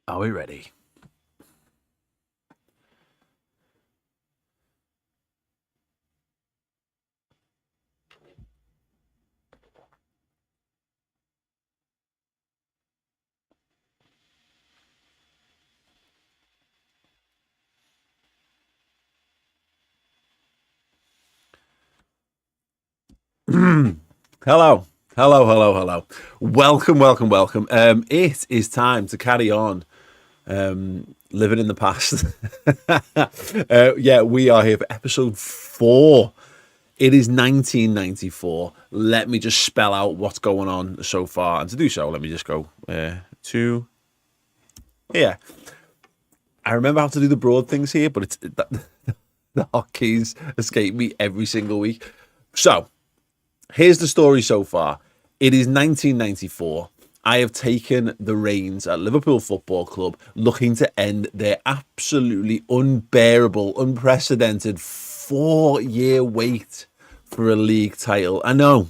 Are we ready? Hello. Hello, hello, hello. Welcome, welcome, welcome. It is time to carry on living in the past. Yeah, we are here for episode 4. It is 1994. Let me just spell out what's going on so far. And to do so, let me just go to here. I remember how to do the broad things here, but the hotkeys escape me every single week. So, here's the story so far. It is 1994. I have taken the reins at Liverpool Football Club, looking to end their absolutely unbearable, unprecedented 4-year wait for a league title. I know.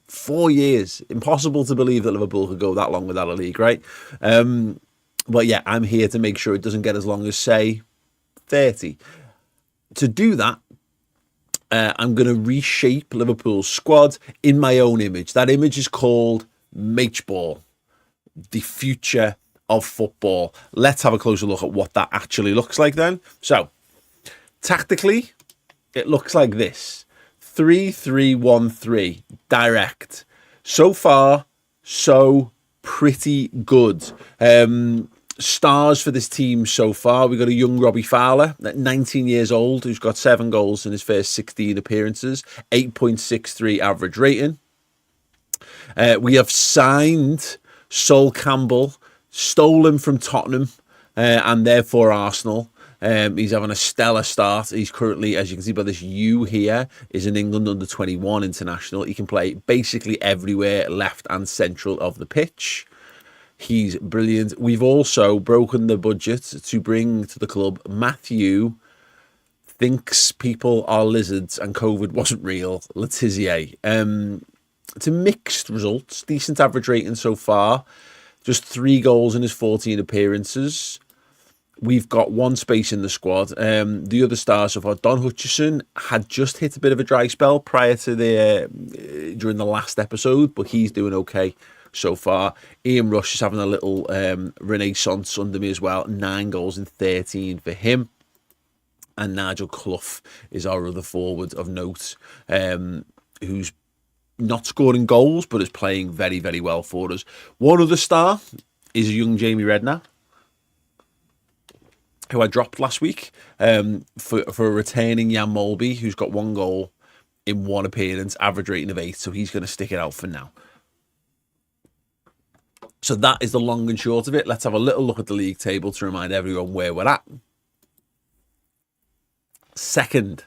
4 years. Impossible to believe that Liverpool could go that long without a league, right? But yeah, I'm here to make sure it doesn't get as long as, say, 30. To do that, I'm going to reshape Liverpool's squad in my own image. That image is called Matchball, the future of football. Let's have a closer look at what that actually looks like then. So, tactically, it looks like this. 3-3-1-3, direct. So far, so pretty good. Stars for this team so far. We've got a young Robbie Fowler at 19 years old who's got 7 goals in his first 16 appearances, 8.63 average rating. We have signed Sol Campbell, stolen from Tottenham and therefore Arsenal. He's having a stellar start. He's currently, as you can see by this U here, is an England under-21 international. He can play basically everywhere, left and central of the pitch. He's brilliant. We've also broken the budget to bring to the club Matthew thinks people are lizards and COVID wasn't real, Letizier. It's a mixed results. Decent average rating so far. Just 3 goals in his 14 appearances. We've got 1 space in the squad. The other stars so far, Don Hutchison had just hit a bit of a dry spell prior to during the last episode, but he's doing okay so far. Ian Rush is having a little renaissance under me as well. 9 goals in 13 for him. And Nigel Clough is our other forward of note, who's not scoring goals, but is playing very, very well for us. One other star is a young Jamie Redknapp, who I dropped last week for returning Jan Molby, who's got 1 goal in 1 appearance, average rating of 8, so he's going to stick it out for now. So that is the long and short of it. Let's have a little look at the league table to remind everyone where we're at. Second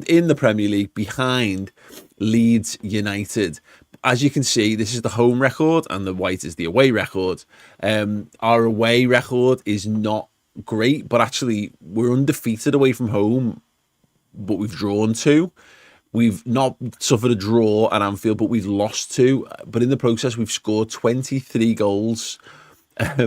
in the Premier League behind Leeds United. As you can see, this is the home record and the white is the away record. Our away record is not great, but actually we're undefeated away from home, but we've drawn 2. We've not suffered a draw at Anfield, but we've lost 2. But in the process, we've scored 23 goals at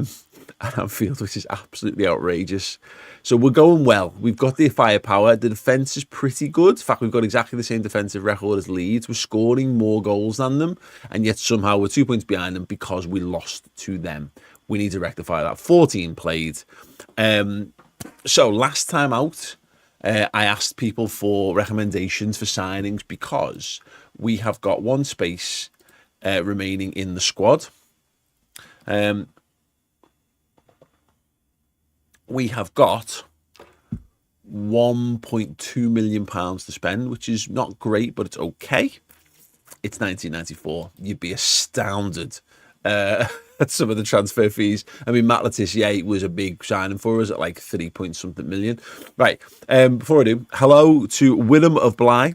Anfield, which is absolutely outrageous. So we're going well. We've got the firepower. The defence is pretty good. In fact, we've got exactly the same defensive record as Leeds. We're scoring more goals than them, and yet somehow we're 2 points behind them because we lost to them. We need to rectify that. 14 played. So last time out, I asked people for recommendations for signings because we have got 1 space remaining in the squad. We have got £1.2 million to spend, which is not great, but it's okay. It's 1994. You'd be astounded at some of the transfer fees. I mean, Matt Letizier was a big signing for us at like 3 point something million. Right. Before I do, hello to Willem of Bly,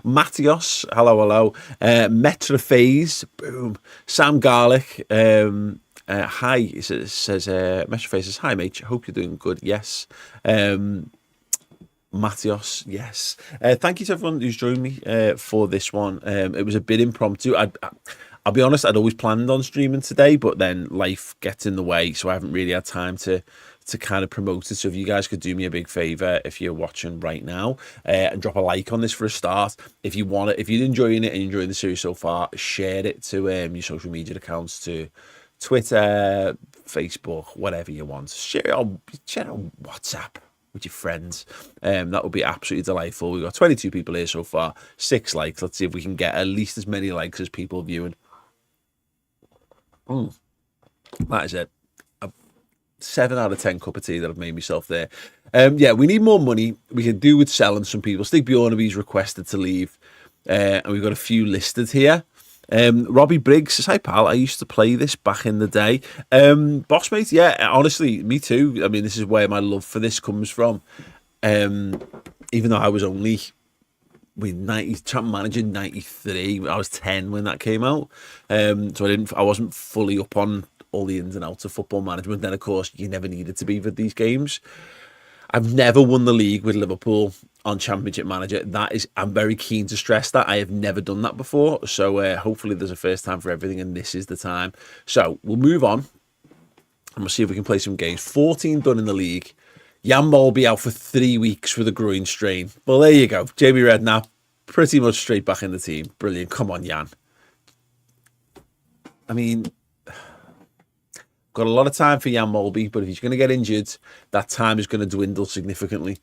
Matthios, hello. Metra Phase, boom. Sam Garlic, hi. It says Metra Phase says, hi, mate. Hope you're doing good. Yes. Matthios, yes. Thank you to everyone who's joined me for this one. It was a bit impromptu. I'll be honest, I'd always planned on streaming today, but then life gets in the way, so I haven't really had time to kind of promote it. So if you guys could do me a big favor, if you're watching right now, and drop a like on this for a start. If you want it, if you're enjoying it and enjoying the series so far, share it to your social media accounts, to Twitter, Facebook, whatever you want. Share it on WhatsApp with your friends. That would be absolutely delightful. We've got 22 people here so far, 6 likes. Let's see if we can get at least as many likes as people viewing. That is it. 7 out of 10 cup of tea that I've made myself there. Yeah, we need more money. We could do with selling some people. Stig Bjornaby's requested to leave, and we've got a few listed here. Robbie Briggs says, hi pal, I used to play this back in the day. Boss mate, yeah, honestly, me too. I mean, this is where my love for this comes from. Even though I was only champ manager 93, I was 10 when that came out. So I wasn't fully up on all the ins and outs of football management. Then of course you never needed to be with these games. I've never won the league with Liverpool on Championship Manager. I'm very keen to stress that. I have never done that before. So hopefully there's a first time for everything, and this is the time. So we'll move on and we'll see if we can play some games. 14 done in the league. Jan Molby out for 3 weeks with a groin strain. Well, there you go. Jamie Redknapp pretty much straight back in the team. Brilliant. Come on, Jan. I mean, got a lot of time for Jan Molby, but if he's going to get injured, that time is going to dwindle significantly.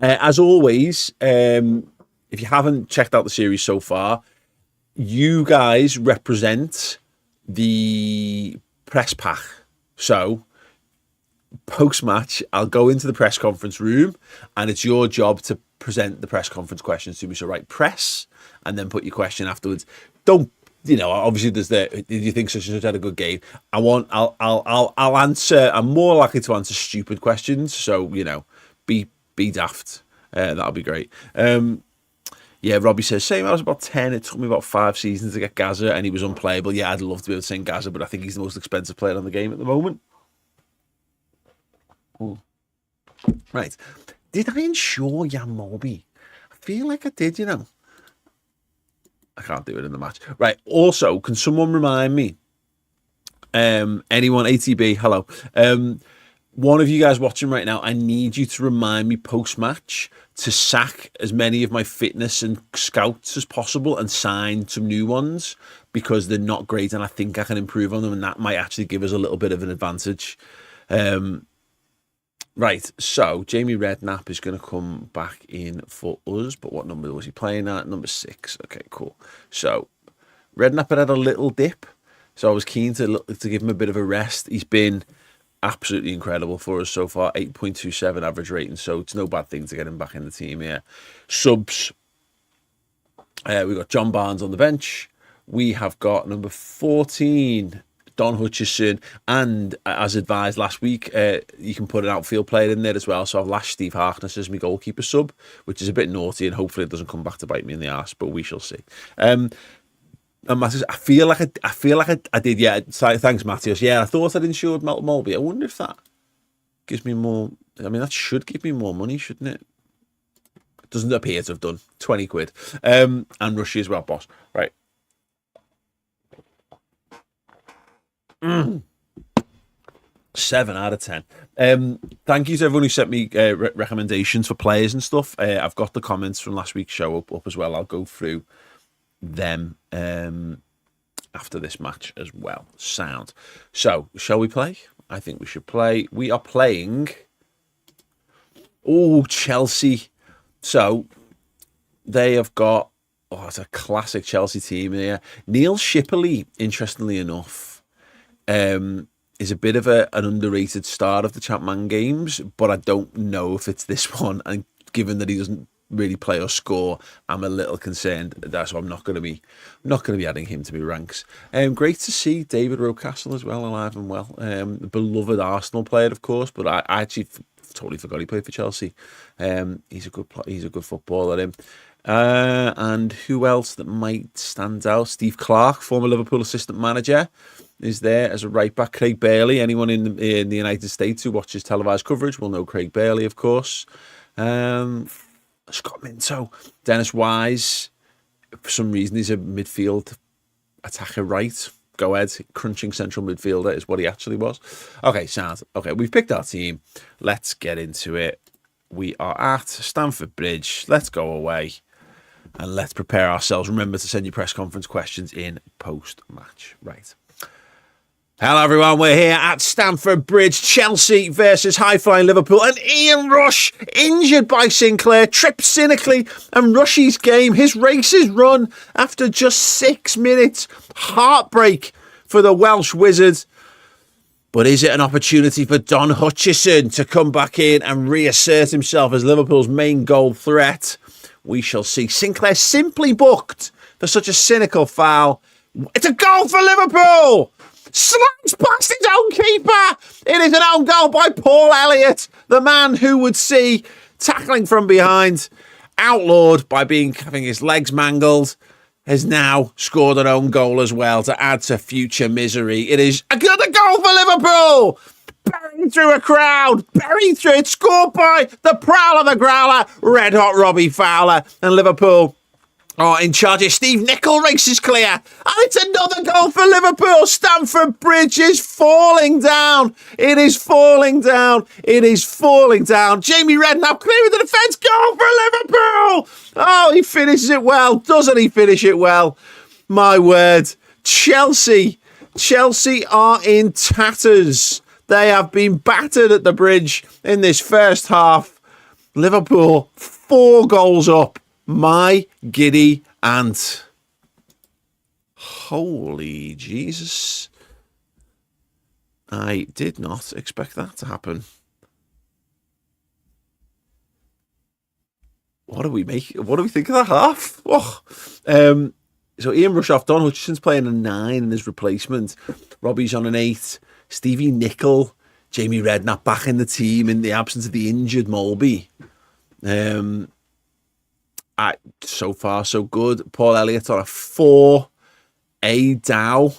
As always, if you haven't checked out the series so far, you guys represent the press pack. So, post-match, I'll go into the press conference room, and it's your job to present the press conference questions to me. So, write press, and then put your question afterwards. Don't, obviously there's did you think such and such had a good game? I'll answer. I'm more likely to answer stupid questions. So, be daft. That'll be great. Yeah, Robbie says, same, I was about 10. It took me about 5 seasons to get Gaza, and he was unplayable. Yeah, I'd love to be able to sing Gaza, but I think he's the most expensive player on the game at the moment. Ooh. Right. Did I insure Jan Molby? I feel like I did, I can't do it in the match. Right. Also, can someone remind me? Anyone, ATB, hello. One of you guys watching right now, I need you to remind me post-match to sack as many of my fitness and scouts as possible and sign some new ones, because they're not great and I think I can improve on them, and that might actually give us a little bit of an advantage. Right, so Jamie Redknapp is going to come back in for us, but what number was he playing at? Number 6. Okay, cool. So Redknapp had a little dip, so I was keen to give him a bit of a rest. He's been absolutely incredible for us so far, 8.27 average rating, so it's no bad thing to get him back in the team here. Subs, we've got John Barnes on the bench. We have got number 14, Don Hutchison, and as advised last week, you can put an outfield player in there as well. So I've lashed Steve Harkness as my goalkeeper sub, which is a bit naughty, and hopefully it doesn't come back to bite me in the arse, but we shall see. And Matthias, I feel like I did. Yeah, thanks, Matthias. Yeah, I thought I'd insured Molby. I wonder if that gives me more. I mean, that should give me more money, shouldn't it? It doesn't appear to have done. 20 quid. And Rushy as well, boss. Right. 7 out of 10. Thank you to everyone who sent me recommendations for players and stuff. I've got the comments from last week's show up as well. I'll go through them after this match as well. Sound. So, shall we play? I think we should play. We are playing Chelsea. So they have got it's a classic Chelsea team here. Neil Shipperley, interestingly enough, is a bit of an underrated start of the Champman games, but I don't know if it's this one. And given that he doesn't really play or score, I'm a little concerned. That's why I'm not going to be adding him to my ranks. Great to see David Rocastle as well, alive and well. Beloved Arsenal player, of course, but I actually totally forgot he played for Chelsea. He's a good footballer. And who else that might stand out? Steve Clark, former Liverpool assistant manager, is there as a right back. Craig Bailey. Anyone in the United States who watches televised coverage will know Craig Bailey, of course. Scott Minto, Dennis Wise. For some reason, he's a midfield attacking right. Go ahead. Crunching central midfielder is what he actually was. Okay, sound. Okay, we've picked our team. Let's get into it. We are at Stamford Bridge. Let's go away. And let's prepare ourselves. Remember to send your press conference questions in post-match. Right. Hello, everyone. We're here at Stamford Bridge. Chelsea versus high-flying Liverpool. And Ian Rush, injured by Sinclair, tripped cynically and Rushy's game. His race is run after just 6 minutes. Heartbreak for the Welsh Wizard. But is it an opportunity for Don Hutchison to come back in and reassert himself as Liverpool's main goal threat? We shall see. Sinclair simply booked for such a cynical foul. It's a goal for Liverpool! Slides past his own keeper! It is an own goal by Paul Elliott, the man who would see tackling from behind, outlawed by having his legs mangled, has now scored an own goal as well to add to future misery. It is another goal for Liverpool! Buried through a crowd, buried through it, scored by the Prowler, the Growler, red hot Robbie Fowler, and Liverpool are in charge here. Steve Nicol races clear, and it's another goal for Liverpool. Stamford Bridge is falling down. It is falling down. It is falling down. Jamie Redknapp clearing the defence. Goal for Liverpool. Oh, he finishes it well. Doesn't he finish it well? My word. Chelsea are in tatters. They have been battered at the Bridge in this first half. Liverpool 4 goals up. My giddy aunt. Holy Jesus. I did not expect that to happen. What do we think of that half? Oh. So Ian Rush off, Don Hutchison's playing a 9 in his replacement. Robbie's on an 8. Stevie Nicol, Jamie Redknapp back in the team in the absence of the injured Molby. So far, so good. Paul Elliott on a 4. A Dow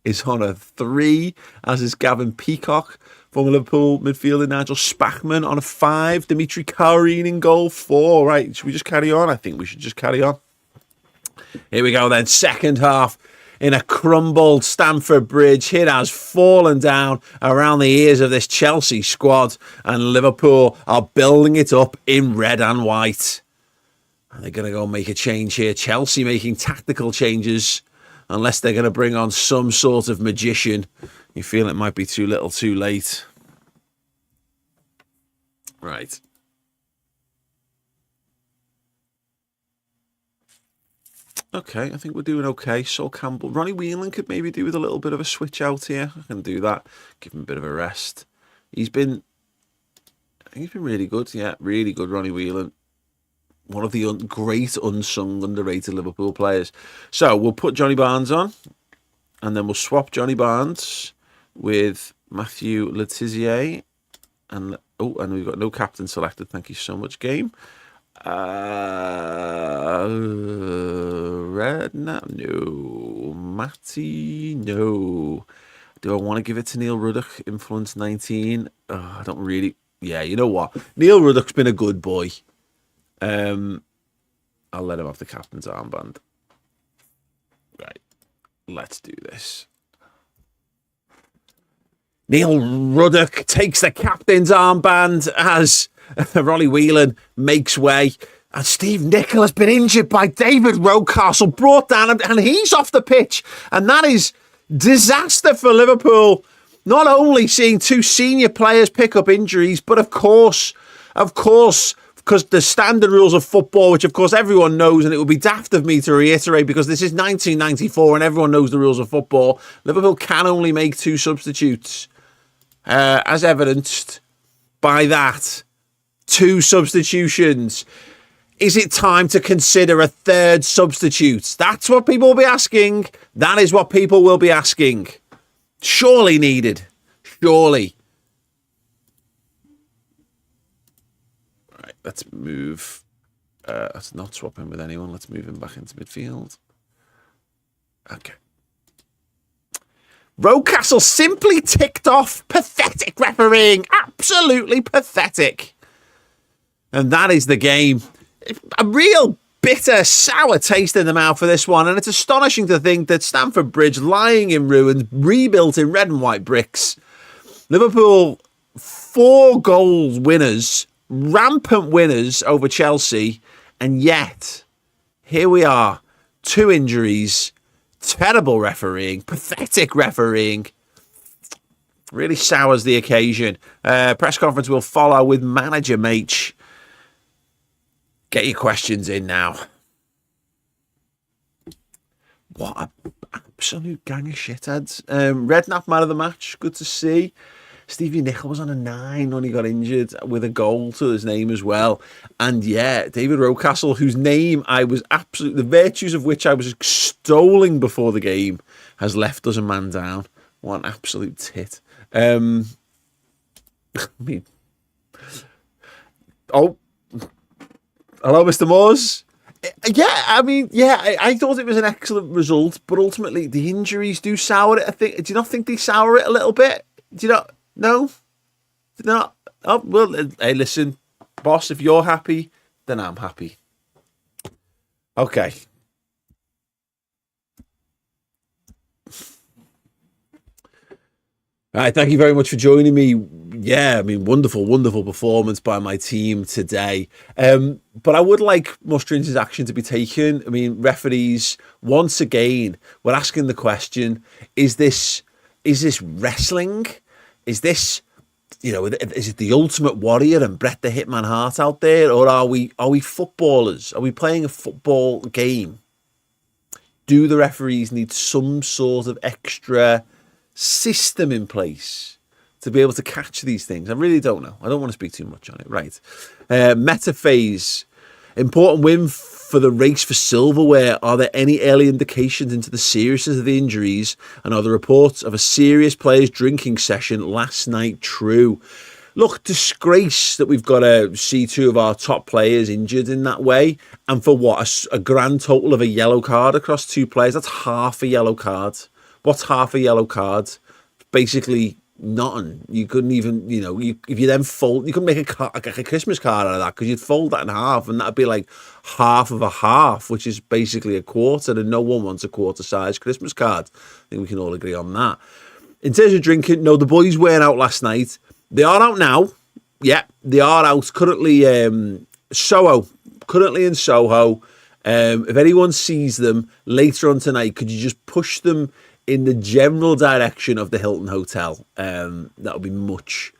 is on a 3, as is Gavin Peacock. Former Liverpool midfielder Nigel Spackman on a 5. Dimitri Karine in goal, 4. Right, should we just carry on? I think we should just carry on. Here we go then. Second half. In a crumbled Stamford Bridge, it has fallen down around the ears of this Chelsea squad, and Liverpool are building it up in red and white. Are they going to go make a change here? Chelsea making tactical changes, unless they're going to bring on some sort of magician. You feel it might be too little too late. Right. Okay, I think we're doing okay. Sol Campbell. Ronnie Whelan could maybe do with a little bit of a switch out here. I can do that. Give him a bit of a rest. I think he's been really good. Yeah, really good, Ronnie Whelan. One of the great, unsung, underrated Liverpool players. So we'll put Johnny Barnes on, and then we'll swap Johnny Barnes with Matthew Letizier. And we've got no captain selected. Thank you so much, game. Redknapp, no. Matty, no. Do I want to give it to Neil Ruddock, influence 19? I don't really. Yeah, you know what? Neil Ruddock's been a good boy. I'll let him have the captain's armband. Right, let's do this. Neil Ruddock takes the captain's armband as Ronnie Whelan makes way. And Steve Nicol has been injured by David Rocastle, brought down, and he's off the pitch. And that is disaster for Liverpool. Not only seeing 2 senior players pick up injuries, but of course, because the standard rules of football, which of course everyone knows, and it would be daft of me to reiterate because this is 1994 and everyone knows the rules of football, Liverpool can only make 2 substitutes. As evidenced by that, 2 substitutions. Is it time to consider a 3rd substitute? That's what people will be asking. That is what people will be asking. Surely needed. Surely. Right, let's move. Let's not swap him with anyone. Let's move him back into midfield. Okay. Rocastle simply ticked off. Pathetic refereeing. Absolutely pathetic. And that is the game. A real bitter, sour taste in the mouth for this one, and it's astonishing to think that Stamford Bridge, lying in ruins, rebuilt in red and white bricks. Liverpool 4-goal winners, rampant winners over Chelsea, and yet here we are, 2 injuries, terrible refereeing, pathetic refereeing. Really sours the occasion. Press conference will follow with manager Mage. Get your questions in now. What an absolute gang of shitheads. Redknapp man of the match. Good to see. Stevie Nicol was on a 9 when he got injured with a goal to his name as well. And yeah, David Rocastle, whose name I was absolutely, the virtues of which I was extolling before the game, has left us a man down. What an absolute tit. I mean, hello, Mr. Moores. Yeah, I mean, yeah, I thought it was an excellent result, but ultimately the injuries do sour it. I think. Do you not think they sour it a little bit? Do you not? No, do you not? Oh well, hey, listen, boss. If you're happy, then I'm happy. Okay. All right, thank you very much for joining me. Yeah, I mean, wonderful performance by my team today. But I would like more stringent action to be taken. I mean, referees, once again, we're asking the question, is this wrestling? Is this, is it the Ultimate Warrior and Bret the Hitman Hart out there? Or are we footballers? Are we playing a football game? Do the referees need some sort of extra system in place to be able to catch these things? I really don't know. I don't want to speak too much on it. Right. Metaphase. Important win for the race for silverware. Are there any early indications into the seriousness of the injuries? And are the reports of a serious players' drinking session last night true? Look, disgrace that we've got to see 2 of our top players injured in that way. And for what? A grand total of a yellow card across 2 players. That's half a yellow card. What's half a yellow card? Basically nothing. You couldn't even, if you then fold, you couldn't make a Christmas card out of that, because you'd fold that in half and that'd be like half of a half, which is basically a quarter, and no one wants a quarter size Christmas card. I think we can all agree on that. In terms of drinking, no, the boys weren't out last night. They are out now. Yeah, they are out. Currently in Soho. If anyone sees them later on tonight, could you just push them in the general direction of the Hilton Hotel? That would be much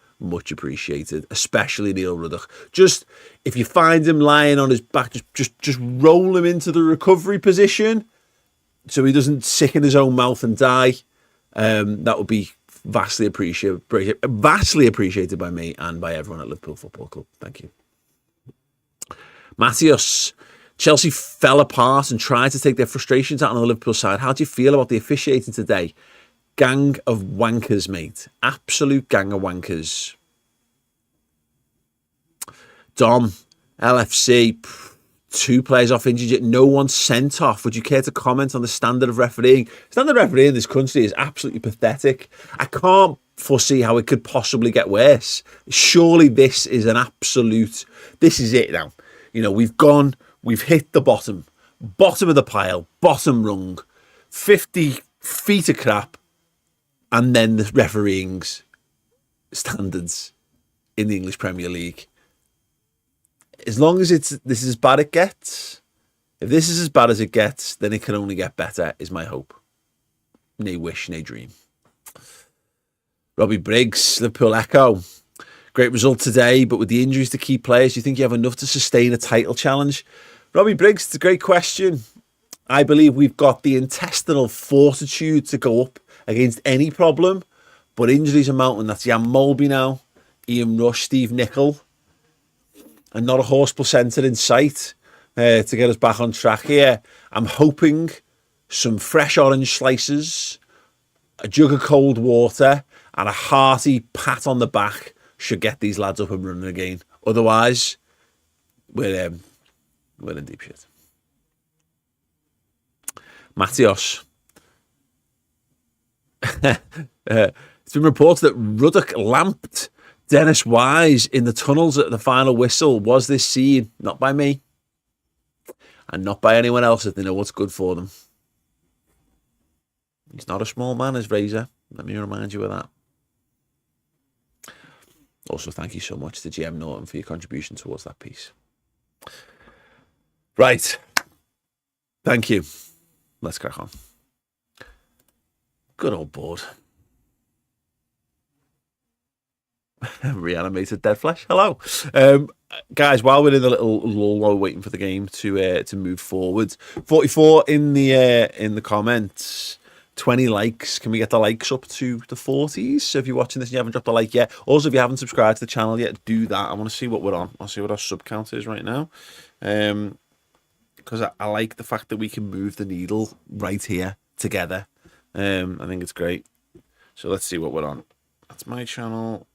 appreciated, especially Neil Ruddock. Just, if you find him lying on his back, just roll him into the recovery position so he doesn't sicken his own mouth and die. That would be vastly appreciated by me and by everyone at Liverpool Football Club. Thank you. Matthias. Chelsea fell apart and tried to take their frustrations out on the Liverpool side. How do you feel about the officiating today? Gang of wankers, mate. Absolute gang of wankers. Dom, LFC, 2 players off injured yet no one sent off. Would you care to comment on the standard of refereeing? Standard of refereeing in this country is absolutely pathetic. I can't foresee how it could possibly get worse. Surely this is this is it now. We've hit the bottom of the pile, bottom rung, 50 feet of crap, and then the refereeing's standards in the English Premier League. As long as this is as bad as it gets, if this is as bad as it gets, then it can only get better, is my hope. Nay wish, nay dream. Robbie Briggs, Liverpool Echo. Great result today, but with the injuries to key players, do you think you have enough to sustain a title challenge? Robbie Briggs, it's a great question. I believe we've got the intestinal fortitude to go up against any problem, but injuries are mounting. That's Jan Molby now, Ian Rush, Steve Nicol, and not a horse placenta in sight to get us back on track here. I'm hoping some fresh orange slices, a jug of cold water, and a hearty pat on the back should get these lads up and running again. Otherwise, we're in deep shit. Matthias. It's been reported that Ruddock lamped Dennis Wise in the tunnels at the final whistle. Was this seen? Not by me. and not by anyone else if they know what's good for them. He's not a small man, is Razor. Let me remind you of that. Also, thank you so much to GM Norton for your contribution towards that piece. Right. Thank you. Let's crack on. Good old board. Reanimated dead flesh. Hello. Guys, while we're in the little lull while we're waiting for the game to move forward, 44 in the comments. 20 likes. Can we get the likes up to the 40s? So if you're watching this and you haven't dropped a like yet, also if you haven't subscribed to the channel yet, do that. I want to see what we're on. I'll see what our sub count is right now. Because I like the fact that we can move the needle right here together. I think it's great. So let's see what we're on. That's my channel.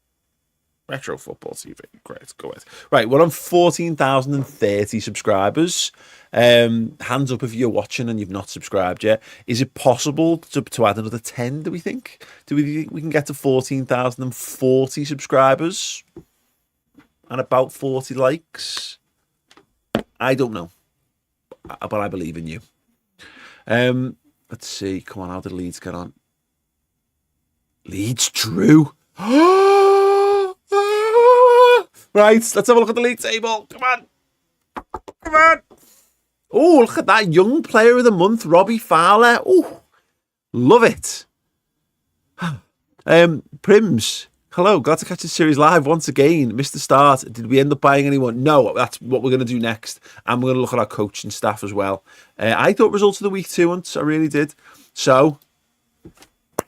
Retro Football TV. Great, go ahead. Right, we're on 14,030 subscribers. Hands up if you're watching and you've not subscribed yet. Is it possible to add another 10, do we think? Do we think we can get to 14,040 subscribers? And about 40 likes? I don't know. But I believe in you. Let's see. Come on, how did Leeds get on? Leeds drew. Right, let's have a look at the league table. Come on. Come on. Oh, look at that. Young Player of the Month, Robbie Fowler. Oh, love it. Prims, hello. Glad to catch this series live once again. Missed the start. Did we end up buying anyone? No, that's what we're going to do next. And we're going to look at our coaching staff as well. I thought results of the week 2 once. I really did. So,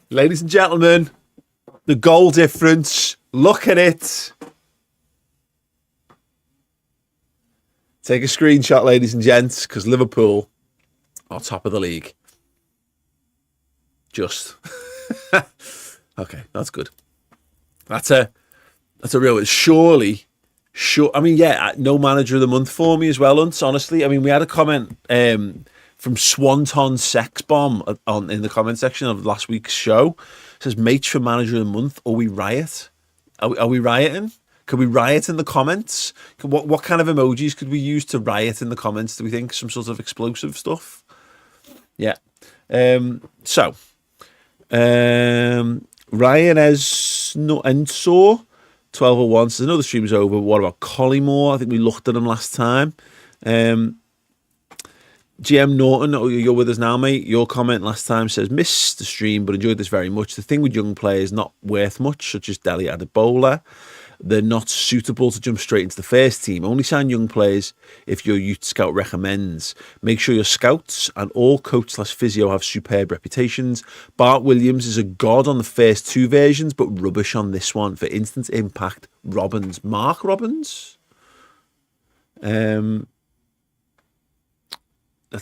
ladies and gentlemen, the goal difference. Look at it. Take a screenshot, ladies and gents, because Liverpool are top of the league. Just. Okay, that's good. That's a real... Surely. I mean, yeah, no manager of the month for me as well, honestly. I mean, we had a comment from Swanton Sex Bomb in the comment section of last week's show. It says, mates for manager of the month, or we riot. Are we rioting? Could we riot in the comments? What kind of emojis could we use to riot in the comments? Do we think some sort of explosive stuff? Yeah. So, Ryan Enso, 1201 says, I know the stream's over, but what about Collymore? I think we looked at him last time. GM Norton, you're with us now, mate. Your comment last time says, missed the stream, but enjoyed this very much. The thing with young players not worth much, such as Dele Adebola. They're not suitable to jump straight into the first team. Only sign young players if your youth scout recommends. Make sure your scouts and all coach/physio have superb reputations. Bart Williams is a god on the first 2 versions, but rubbish on this one. For instant impact, Robbins. Mark Robbins? Let's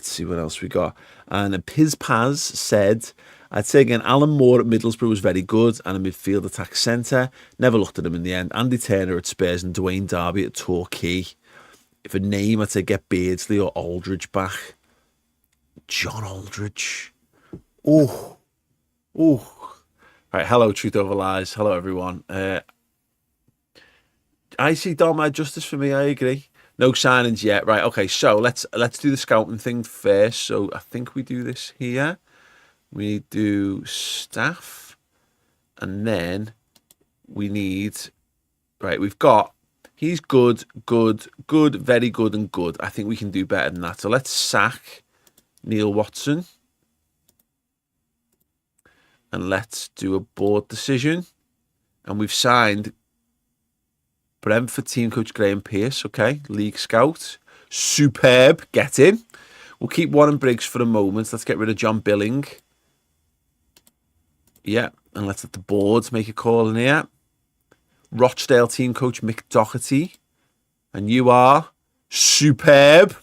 see what else we got. And Piz Paz said, I'd say again, Alan Moore at Middlesbrough was very good and a midfield attack centre. Never looked at him in the end. Andy Turner at Spurs and Dwayne Darby at Torquay. If a name, I'd say get Beardsley or Aldridge back. John Aldridge. Oh. Right, hello, Truth Over Lies. Hello, everyone. I see Dom justice for me, I agree. No signings yet. Right, okay, so let's do the scouting thing first. So I think we do this here. We do staff, and then we need, right, we've got, he's good, very good, and good. I think we can do better than that. So let's sack Neil Watson, and let's do a board decision. And we've signed Brentford team coach Graham Pearce, okay, league scout. Superb, get in. We'll keep Warren Briggs for a moment. Let's get rid of John Billing. Yeah, and let's let the boards make a call in here. Rochdale team coach Mick Doherty. And you are superb.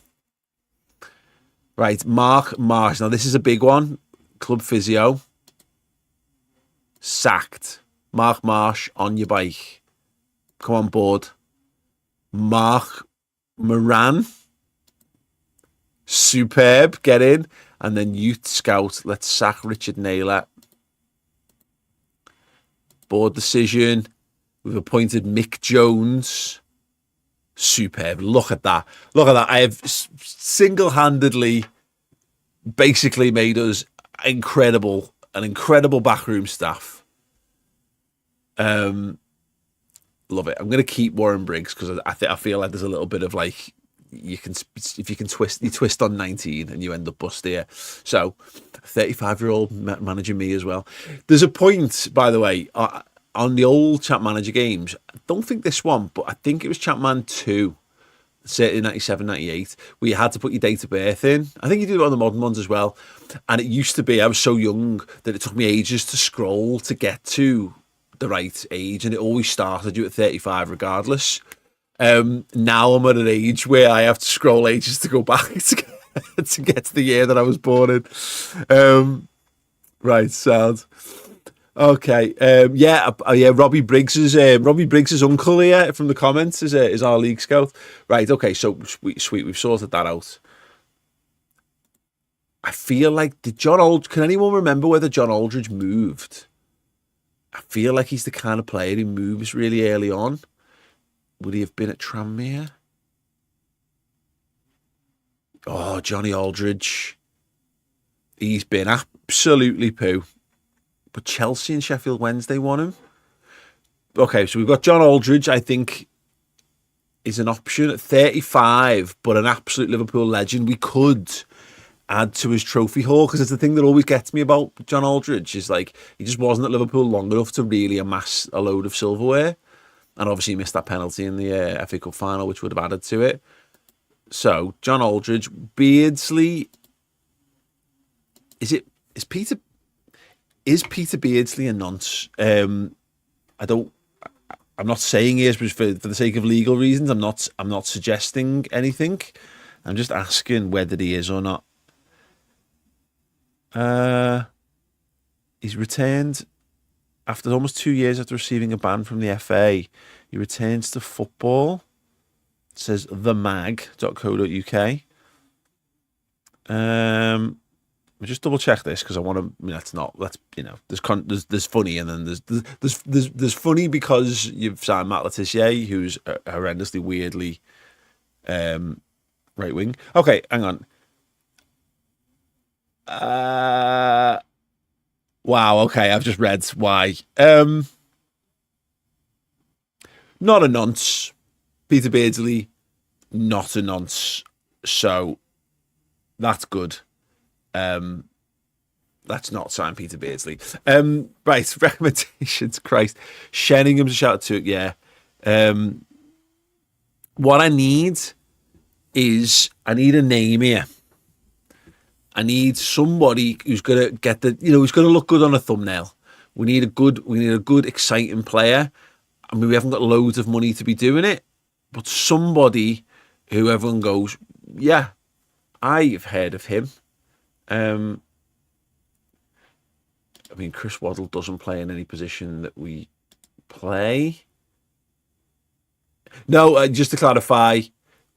Right, Mark Marsh. Now, this is a big one. Club physio. Sacked. Mark Marsh on your bike. Come on board. Mark Moran. Superb. Get in. And then youth scout. Let's sack Richard Naylor. Board decision. We've appointed Mick Jones. Superb. Look at that. Look at that. I have single-handedly basically made us an incredible backroom staff. Love it. I'm going to keep Warren Briggs because I feel like there's a little bit of like, if you can twist on 19 and you end up bust here. So 35-year-old managing me as well. There's a point, by the way, on the old Champ Manager games. I don't think this one, but I think it was Champman 2, certainly 97, 98, where you had to put your date of birth in. I think you did it on the modern ones as well. And it used to be, I was so young that it took me ages to scroll to get to the right age, and it always started you at 35 regardless. Now I'm at an age where I have to scroll ages to go back to get to the year that I was born in. Right, sound. Okay, yeah. Robbie Briggs's uncle here from the comments is our league scout. Right, okay, so sweet, we've sorted that out. I feel like can anyone remember whether John Aldridge moved? I feel like he's the kind of player who moves really early on. Would he have been at Tranmere? Oh, Johnny Aldridge. He's been absolutely poo. But Chelsea and Sheffield Wednesday won him. Okay, so we've got John Aldridge, I think, is an option at 35, but an absolute Liverpool legend. We could add to his trophy haul, because it's the thing that always gets me about John Aldridge is like, he just wasn't at Liverpool long enough to really amass a load of silverware. And obviously he missed that penalty in the FA Cup final, which would have added to it. So, John Aldridge, Beardsley. Is Peter Beardsley a nonce? I'm not saying he is for the sake of legal reasons. I'm not suggesting anything. I'm just asking whether he is or not. He's returned after almost 2 years after receiving a ban from the FA. He returns to football. It says themag.co.uk. We'll just double check this because I want to. There's funny, and then there's funny because you've signed Matt Letizia, who's horrendously weirdly right wing. Okay, hang on. Wow. Okay, I've just read why. Not a nonce. Peter Beardsley, not a nonce. So that's good. Let's not sign Peter Beardsley. Right, recommendations. Christ, Shanningham's a shout out to it. Yeah. What I need is a name here. I need somebody who's gonna get who's gonna look good on a thumbnail. We need a good, exciting player. I mean, we haven't got loads of money to be doing it, but somebody who everyone goes, yeah, I've heard of him. I mean, Chris Waddle doesn't play in any position that we play. No, just to clarify,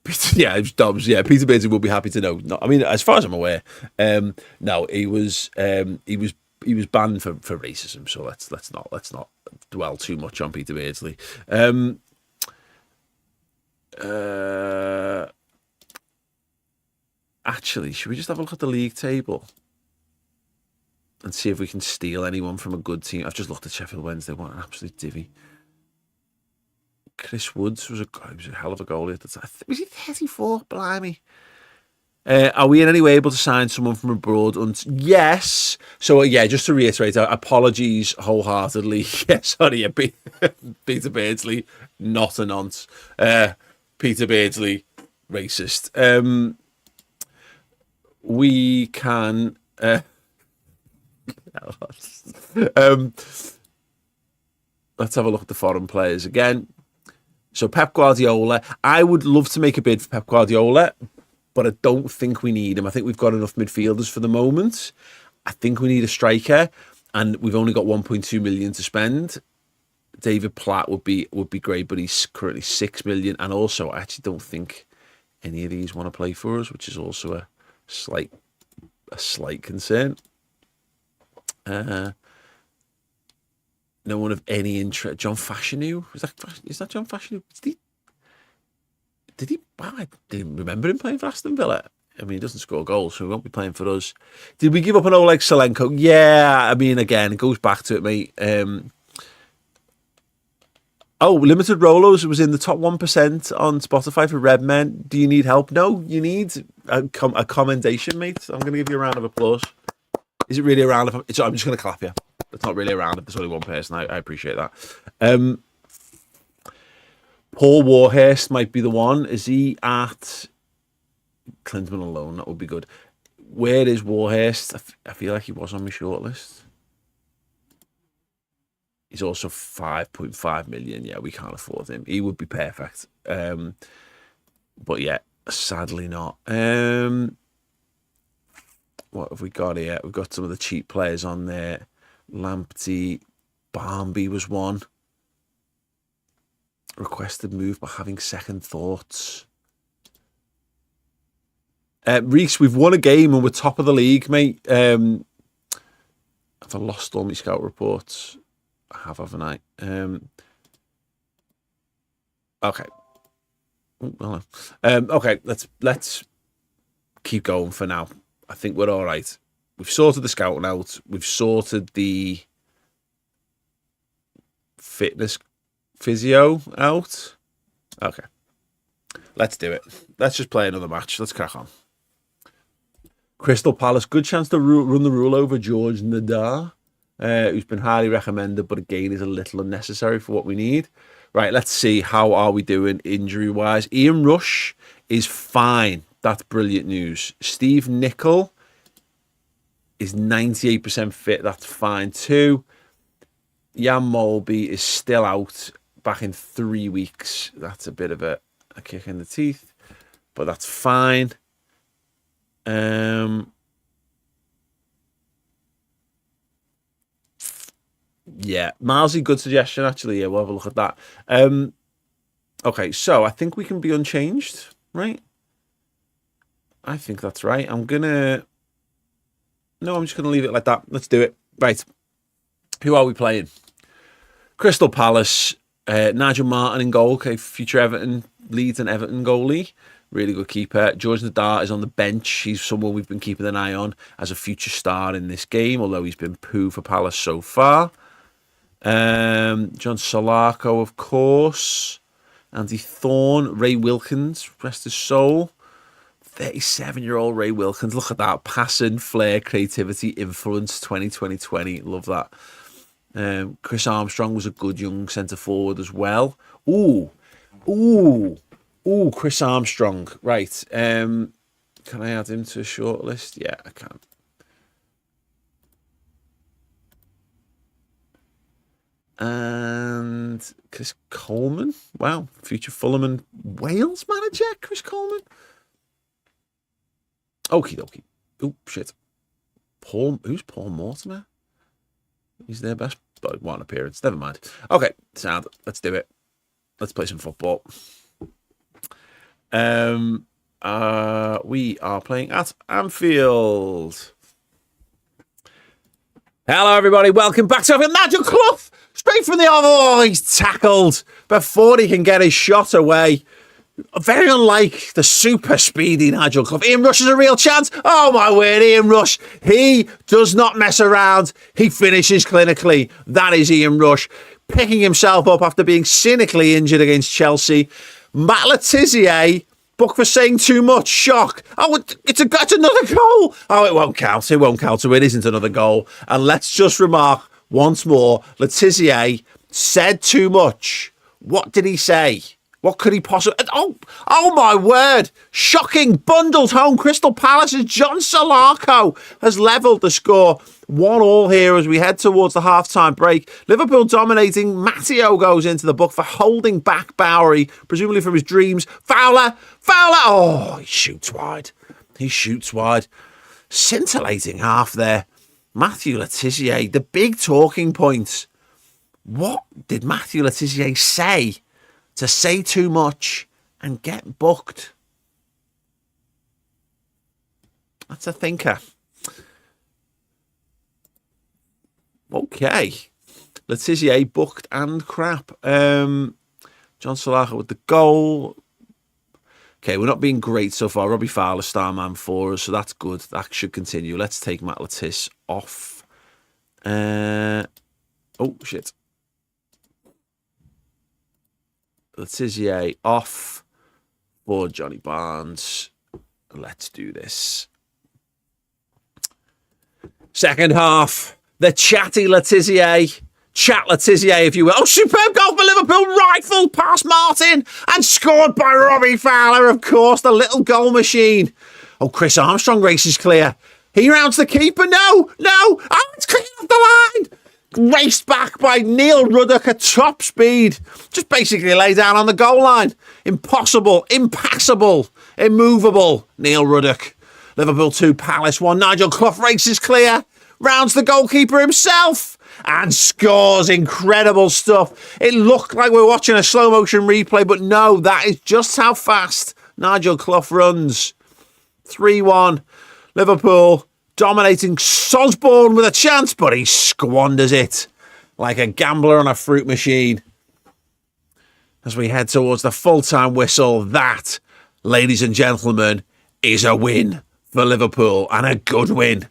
Peter Beardsley will be happy to know. No, I mean, as far as I'm aware, no, he was banned for racism. So let's not dwell too much on Peter Beardsley. Actually, should we just have a look at the league table and see if we can steal anyone from a good team? I've just looked at Sheffield Wednesday. What an absolute divvy. Chris Woods was a hell of a goalie at the time. Was he 34? Blimey. Are we in any way able to sign someone from abroad? Yes. So, yeah, just to reiterate, apologies wholeheartedly. Yeah, sorry, Peter Beardsley, not a nonce. Peter Beardsley, racist. We can... let's have a look at the foreign players again. So Pep Guardiola, I would love to make a bid for Pep Guardiola, but I don't think we need him. I think we've got enough midfielders for the moment. I think we need a striker, and we've only got 1.2 million to spend. David Platt would be great, but he's currently 6 million, and also I actually don't think any of these want to play for us, which is also a slight concern. No one of any interest. John Fashanu? Is that John Fashanu? Did he? Wow, I didn't remember him playing for Aston Villa. I mean, he doesn't score goals, so he won't be playing for us. Did we give up an Oleg Solenko? Yeah, I mean, again, it goes back to it, mate. Limited Rolos was in the top 1% on Spotify for Red Men. Do you need help? No, you need a commendation, mate. I'm going to give you a round of applause. Is it really a round of applause? I'm just going to clap you. It's not really a round if there's only one person. I appreciate that. Paul Warhurst might be the one. Is he at Klinsmann alone? That would be good. Where is Warhurst? I feel like he was on my shortlist. He's also 5.5 million. Yeah, we can't afford him. He would be perfect. But yeah, sadly not. What have we got here? We've got some of the cheap players on there. Lamptey, Barmby was one. Requested move but having second thoughts. Reese, we've won a game and we're top of the league, mate. I've lost all my scout reports. I have, haven't I? Okay. Okay, let's keep going for now. I think we're all right. We've sorted the scouting out. We've sorted the fitness physio out. Okay. Let's do it. Let's just play another match. Let's crack on. Crystal Palace. Good chance to run the rule over George Nadar, who's been highly recommended, but again is a little unnecessary for what we need. Right, let's see. How are we doing injury-wise? Ian Rush is fine. That's brilliant news. Steve Nicol is 98% fit. That's fine too. Jan Molby is still out, back in 3 weeks. That's a bit of a kick in the teeth, but that's fine. Yeah, Milesy, good suggestion, actually. Yeah, we'll have a look at that. Okay, so I think we can be unchanged, right? I think that's right. I'm just going to leave it like that. Let's do it. Right. Who are we playing? Crystal Palace, Nigel Martin in goal, okay, future Everton, Leeds and Everton goalie. Really good keeper. George Nadar is on the bench. He's someone we've been keeping an eye on as a future star in this game, although he's been poo for Palace so far. John Solarco, of course. Andy Thorne, Ray Wilkins, rest his soul. 37-year-old Ray Wilkins. Look at that. Passion, flair, creativity, influence, 2020. Love that. Chris Armstrong was a good young centre-forward as well. Ooh, Chris Armstrong. Right. Can I add him to a shortlist? Yeah, I can. And Chris Coleman. Wow. Future Fulham and Wales manager, Chris Coleman. Okie dokie. Oh, shit. Who's Paul Mortimer? He's their best, but one appearance. Never mind. Okay, sound. Let's do it. Let's play some football. We are playing at Anfield. Hello, everybody. Welcome back to Anfield. Nigel Clough, straight from the other. Oh, he's tackled before he can get his shot away. Very unlike the super speedy Nigel Clough. Ian Rush is a real chance. Oh, my word, Ian Rush. He does not mess around. He finishes clinically. That is Ian Rush, picking himself up after being cynically injured against Chelsea. Matt Letizia, booked for saying too much. Shock. Oh, it's another goal. Oh, it won't count. It won't count. So it isn't another goal. And let's just remark once more, Letizia said too much. What did he say? What could he possibly... Oh my word. Shocking. Bundled home. Crystal Palace's John Solarco has levelled the score. 1-1 here as we head towards the half-time break. Liverpool dominating. Matteo goes into the book for holding back Bowery, presumably from his dreams. Fowler. Oh, he shoots wide. Scintillating half there. Matthew Letizia, the big talking point. What did Matthew Letizia say to say too much and get booked? That's a thinker. Okay. Letizia booked and crap. John Solarco with the goal. Okay, we're not being great so far. Robbie Fowler, star man for us, so that's good. That should continue. Let's take Matt Le Tissier off. Oh, shit. Le Tissier off for Johnny Barnes. Let's do this. Second half. The chatty Le Tissier. Chat Le Tissier, if you will. Oh, superb goal for Liverpool. Rifled past Martin and scored by Robbie Fowler, of course. The little goal machine. Oh, Chris Armstrong races clear. He rounds the keeper. No. Oh, it's clear off the line. Raced back by Neil Ruddock at top speed. Just basically lay down on the goal line. Impossible, impassable, immovable. Neil Ruddock. Liverpool 2, Palace 1. Nigel Clough races clear. Rounds the goalkeeper himself. And scores. Incredible stuff. It looked like we were watching a slow motion replay, but no, that is just how fast Nigel Clough runs. 3-1. Liverpool dominating Sosborn with a chance, but he squanders it like a gambler on a fruit machine. As we head towards the full-time whistle, that, ladies and gentlemen, is a win for Liverpool, and a good win.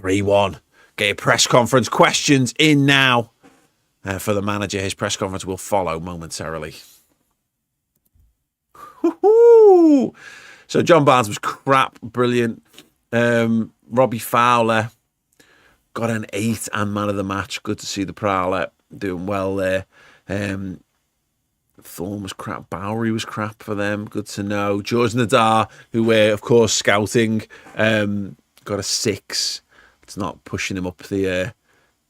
3-1. Get your press conference questions in now for the manager. His press conference will follow momentarily. Woo-hoo! So John Barnes was crap, brilliant. Robbie Fowler got an 8 and man of the match. Good to see the Prowler doing well there. Thorne was crap. Bowery was crap for them. Good to know. George Nadar, who we're, of course, scouting, got a 6. It's not pushing him up the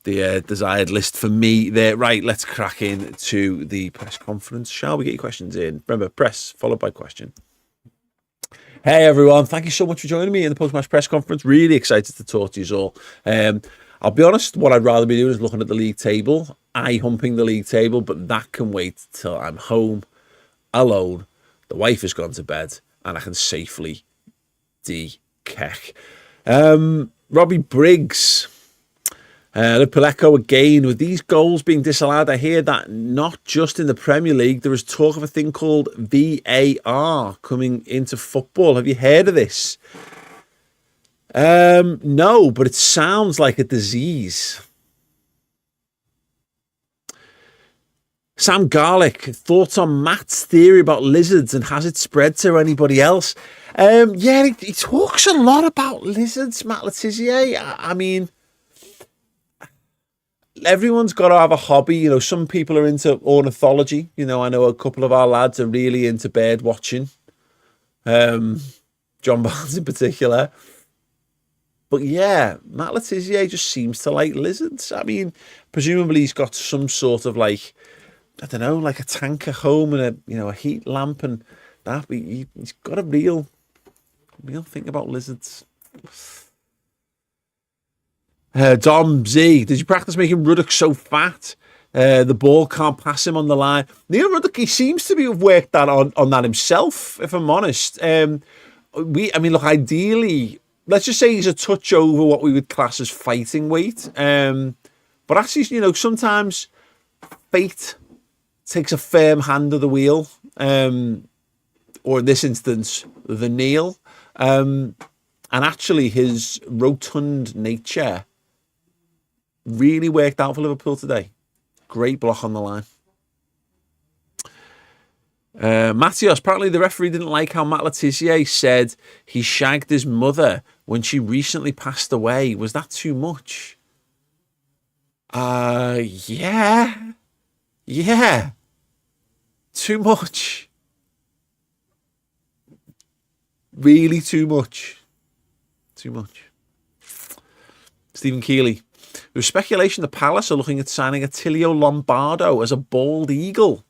desired list for me there. Right, let's crack in to the press conference. Shall we get your questions in? Remember, press followed by question. Hey, everyone. Thank you so much for joining me in the post-match press conference. Really excited to talk to you all. I'll be honest, what I'd rather be doing is looking at the league table, eye-humping the league table, but that can wait till I'm home, alone, the wife has gone to bed, and I can safely de-keck. Robbie Briggs, Liverpool Echo again. With these goals being disallowed, I hear that not just in the Premier League, there is talk of a thing called VAR coming into football. Have you heard of this? No, but it sounds like a disease. Sam Garlick, thoughts on Matt's theory about lizards and has it spread to anybody else? Yeah, he talks a lot about lizards, Matt Le Tissier. I mean, everyone's got to have a hobby. You know, some people are into ornithology. You know, I know a couple of our lads are really into bird watching. John Barnes in particular. But yeah, Matt Le Tissier just seems to like lizards. I mean, presumably he's got some sort of like, I don't know, like a tank at home and a heat lamp and that. But he's got a real thing about lizards. Dom Z, did you practice making Ruddock so fat? The ball can't pass him on the line. Neil Ruddock, he seems to have worked that on that himself, if I'm honest. Look, ideally, let's just say he's a touch over what we would class as fighting weight. But actually, sometimes fate takes a firm hand of the wheel, or in this instance, the Neil. And actually, his rotund nature really worked out for Liverpool today. Great block on the line. Matthias, apparently the referee didn't like how Matt Le Tissier said he shagged his mother when she recently passed away. Was that too much? Yeah. Too much. Really too much. Stephen Keeley. There's speculation the Palace are looking at signing Attilio Lombardo as a bald eagle.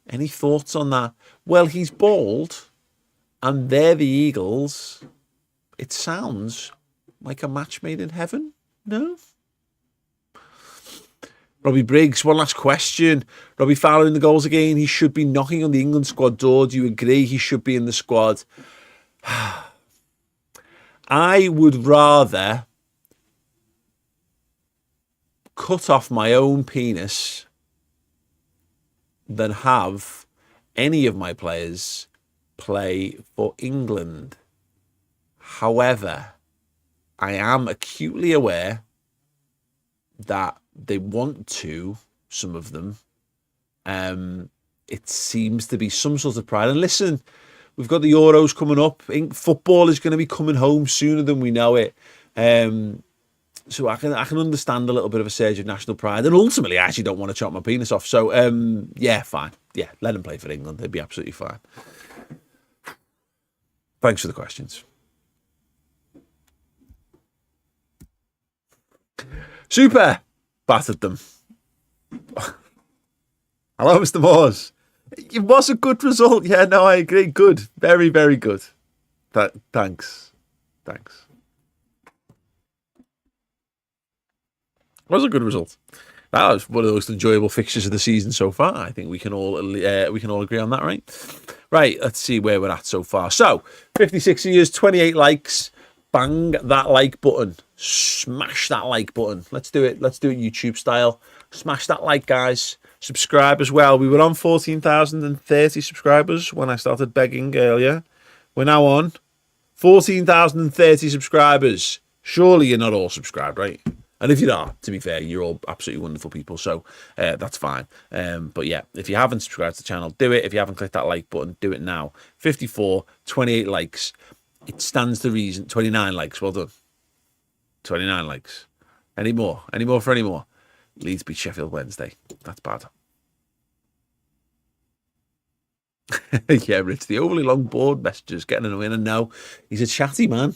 Any thoughts on that? Well, he's bald, and they're the Eagles. It sounds like a match made in heaven. No? Robbie Briggs, one last question. Robbie Fowler in the goals again. He should be knocking on the England squad door. Do you agree he should be in the squad? I would rather cut off my own penis than have any of my players play for England. However, I am acutely aware that they want to, some of them. It seems to be some sort of pride. And listen, we've got the Euros coming up. Football is going to be coming home sooner than we know it. So I can understand a little bit of a surge of national pride. And ultimately, I actually don't want to chop my penis off. So, yeah, fine. Yeah, let them play for England. They'd be absolutely fine. Thanks for the questions. Super. Battered them. Hello, Mr. Moores. It was a good result. Yeah, no, I agree. Good. Very, very good. Thanks. Thanks. It was a good result. That was one of the most enjoyable fixtures of the season so far. I think we can all agree on that, right? Right, let's see where we're at so far. So, 56 years, 28 likes. Bang that like button. Smash that like button. Let's do it. Let's do it YouTube style. Smash that like, guys. Subscribe as well. We were on 14,030 subscribers when I started begging earlier. We're now on 14,030 subscribers. Surely you're not all subscribed, right? And if you are, to be fair, you're all absolutely wonderful people, so that's fine. But yeah, if you haven't subscribed to the channel, do it. If you haven't clicked that like button, do it now. 54, 28 likes. It stands to reason. 29 likes, well done. 29 likes. Any more? Any more for any more? Leeds beat Sheffield Wednesday. That's bad. Yeah, Rich, the overly long board messages getting in and no. He's a chatty man.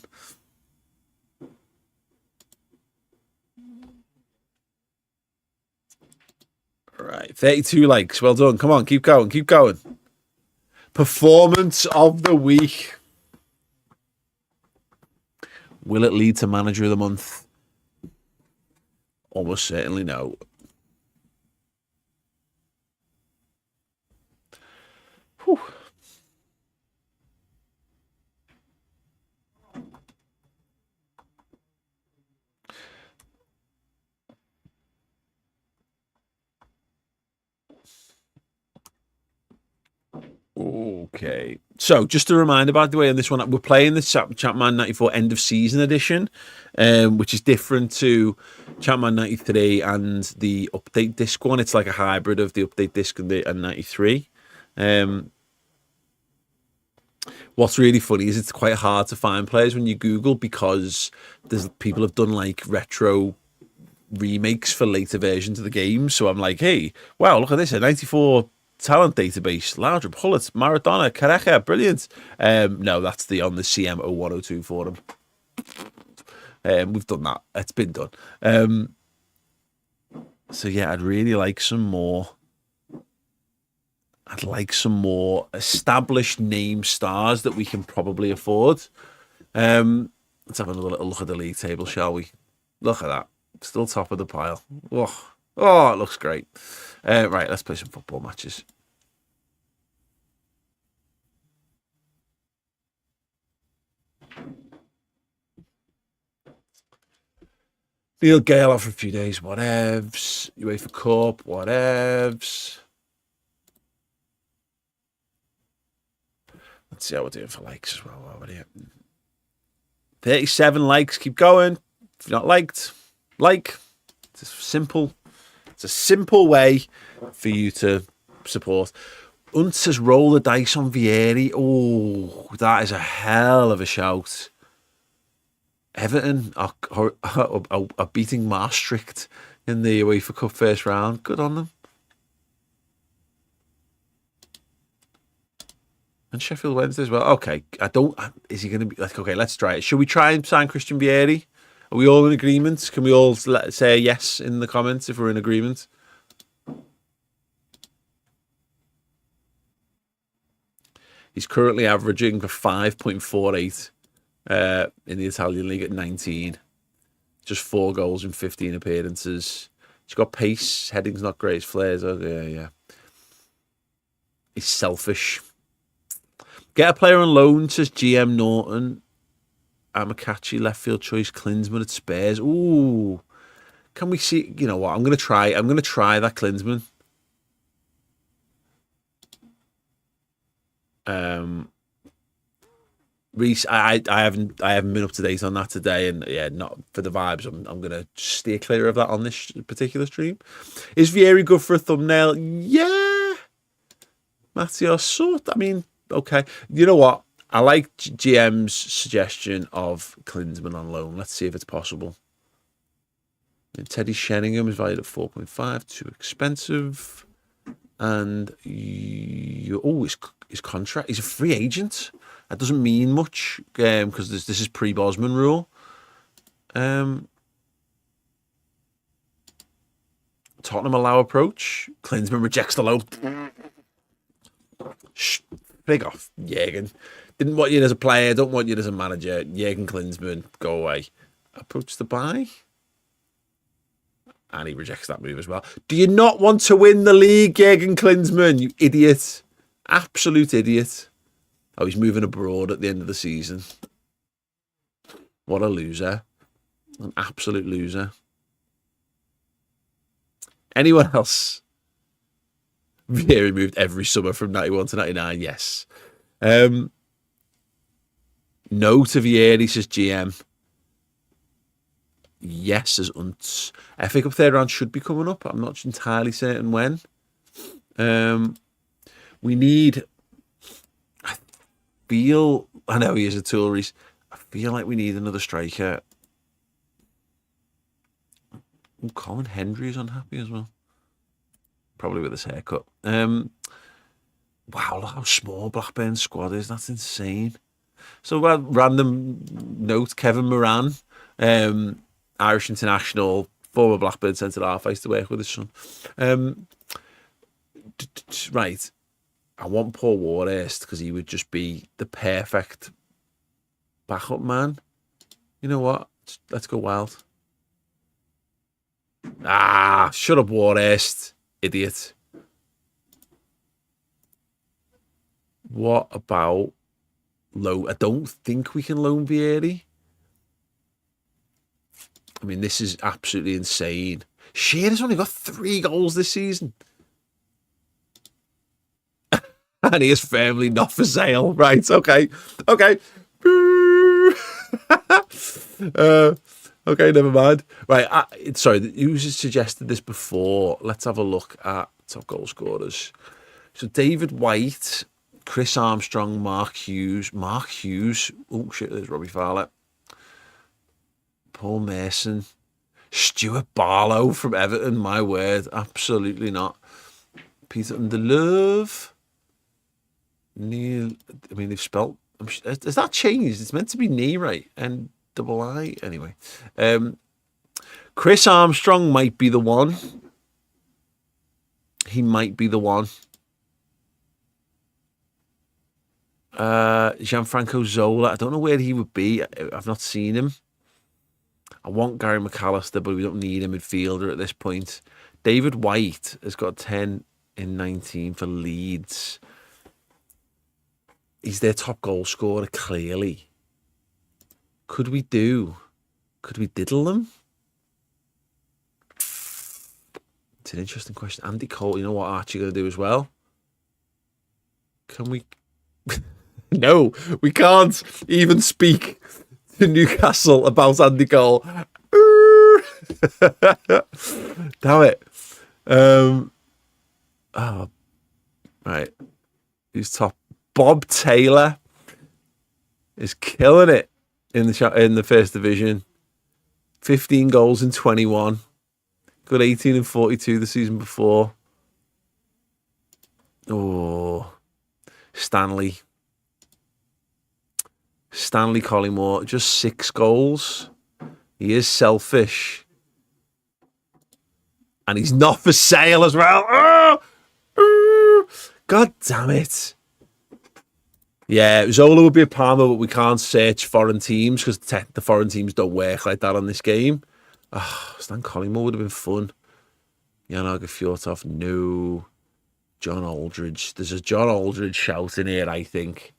Right, 32 likes. Well done. Come on, keep going, keep going. Performance of the week. Will it lead to manager of the month? Almost certainly no. Whew. Okay. So just a reminder, by the way, on this one, we're playing the Chapman 94 end of season edition, which is different to Chapman 93 and the update disc one. It's like a hybrid of the update disc and 93. What's really funny is it's quite hard to find players when you Google, because there's people have done like retro remakes for later versions of the game. So I'm like, hey, wow, look at this, a 94 talent database, Laudrup, Hullet, Maradona, Careca, brilliant. No, that's on the CM0102 forum. We've done that. It's been done. So yeah, I'd really like some more. I'd like some more established name stars that we can probably afford. Let's have another little look at the league table, shall we? Look at that. Still top of the pile. Oh, it looks great. Right, let's play some football matches. Neil Gale out for a few days, whatevs. UEFA Cup, whatevs. Let's see how we're doing for likes as well while we're here. 37 likes, keep going. If you're not liked, like. It's a simple way for you to support. Unt says roll the dice on Vieri. Oh, that is a hell of a shout. Everton are beating Maastricht in the UEFA Cup first round. Good on them. And Sheffield Wednesday as well. Okay, is he going to be like, okay, let's try it. Should we try and sign Christian Vieri? Are we all in agreement? Can we all say a yes in the comments if we're in agreement? He's currently averaging 5.48 in the Italian league at 19. Just 4 goals in 15 appearances. He's got pace. Heading's not great. His flares. Oh, yeah. He's selfish. Get a player on loan, says GM Norton. Amakachi, left field choice. Klinsmann at Spurs. Ooh. Can we see? You know what? I'm going to try that Klinsmann. Reese, I haven't been up to date on that today, and yeah, not for the vibes. I'm gonna steer clear of that on this particular stream. Is Vieri good for a thumbnail? Yeah, Matteo sort. I mean, okay. You know what? I like GM's suggestion of Klinsmann on loan. Let's see if it's possible. And Teddy Sheringham is valued at 4.5, too expensive. And his contract. He's a free agent. That doesn't mean much because this is pre-Bosman rule. Tottenham allow approach. Klinsmann rejects the loan. Big off, Jürgen. Didn't want you as a player. Don't want you as a manager. Jürgen Klinsmann, go away. Approach the buy. And he rejects that move as well. Do you not want to win the league, Jürgen Klinsmann? You idiot. Absolute idiot. Oh, he's moving abroad at the end of the season. What a loser. An absolute loser. Anyone else? Vieri moved every summer from 91 to 99. Yes. No to Vieri, says GM. Yes, as Unts. FA Cup third round should be coming up. I'm not entirely certain when. We need... I know he is a tool, Reese. I feel like we need another striker. Colin Hendry is unhappy as well. Probably with his haircut. Wow, look how small Blackburn's squad is. That's insane. So, random note, Kevin Moran, Irish international, former Blackburn centre-half. I used to work with his son. Right. I want Paul Warhurst because he would just be the perfect backup man. You know what? Let's go wild. Shut up, Warhurst. Idiot. What about loan? I don't think we can loan Vieri. I mean, this is absolutely insane. Shearer's only got 3 goals this season. And he is firmly not for sale. Right, okay. Okay. Okay, never mind. Right, sorry, who suggested this before? Let's have a look at top goal scorers. So David White, Chris Armstrong, Mark Hughes. Oh, shit, there's Robbie Fowler. Paul Mason. Stuart Barlow from Everton, my word. Absolutely not. Peter Underlove. Neil, I mean, they've spelt. Has that changed? It's meant to be knee, right? And double I. Anyway, Chris Armstrong might be the one. He might be the one. Gianfranco Zola. I don't know where he would be. I've not seen him. I want Gary McAllister, but we don't need a midfielder at this point. David White has got 10 in 19 for Leeds. He's their top goal scorer, clearly. Could we diddle them? It's an interesting question. Andy Cole, you know what Archie going to do as well? Can we... No, we can't even speak to Newcastle about Andy Cole. Damn it. Right. Who's top? Bob Taylor is killing it in the first division. 15 goals in 21. Got 18 and 42 the season before. Oh, Stanley Collymore, just 6 goals. He is selfish. And he's not for sale as well. God damn it. Yeah, Zola would be a Palmer, but we can't search foreign teams because the foreign teams don't work like that on this game. Stan Collymore would have been fun. Janaga Fjortov, no. John Aldridge. There's a John Aldridge shout in here, I think.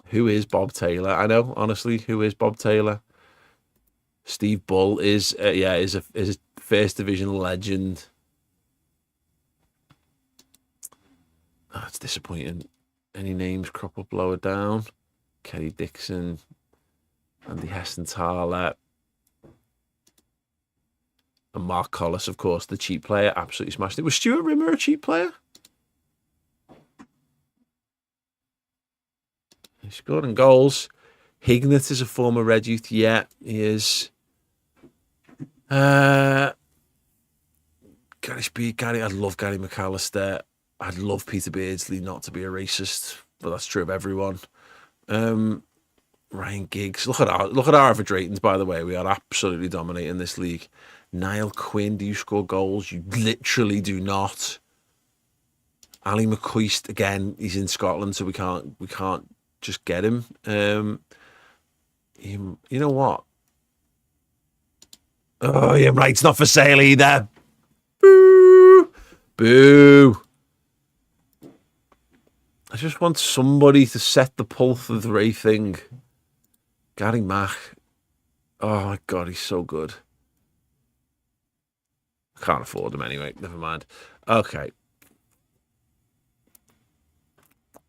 Who is Bob Taylor? I know, honestly, who is Bob Taylor? Steve Bull is a first division legend. It's disappointing. Any names crop up lower down? Kerry Dixon, Andy Hessenthaler, and Mark Collis, of course, the cheap player. Absolutely smashed it. Was Stuart Rimmer a cheap player? He scored in goals. Hignett is a former Red Youth. Yeah, he is. Gary Speed, Gary. I love Gary McAllister. I'd love Peter Beardsley not to be a racist, but that's true of everyone. Ryan Giggs. Look at our average ratings, by the way. We are absolutely dominating this league. Niall Quinn, do you score goals? You literally do not. Ali McCoist, again, he's in Scotland, so we can't just get him. You know what? Oh, yeah, right. It's not for sale either. Boo! Boo! I just want somebody to set the pulse of the Ray thing. Gary Mack. Oh my God, he's so good. I can't afford him anyway. Never mind. Okay.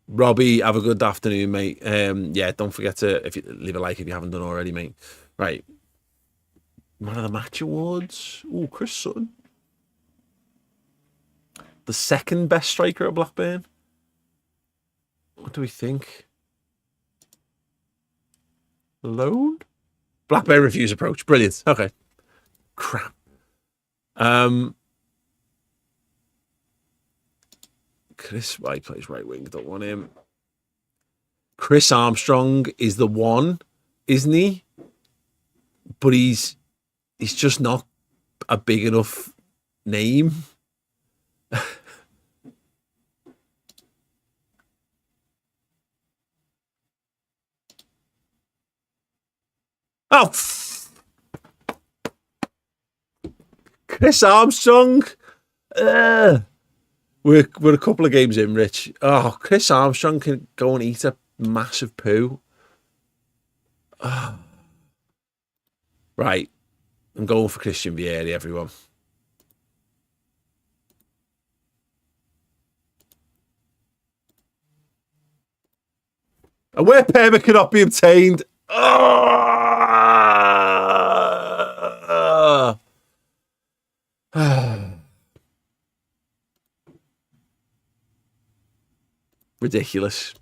Robbie, have a good afternoon, mate. Yeah, don't forget to leave a like if you haven't done already, mate. Right. Man of the Match Awards. Oh, Chris Sutton. The second best striker at Blackburn. What do we think? Loan? Blackburn reviews approach. Brilliant. Okay. Crap. Chris White plays right wing. Don't want him. Chris Armstrong is the one, isn't he? But he's just not a big enough name. Oh, Chris Armstrong. We're a couple of games in, Rich. Oh, Chris Armstrong can go and eat a massive poo. Oh. Right. I'm going for Christian Vieri, everyone. A where permit cannot be obtained. Oh. Ridiculous.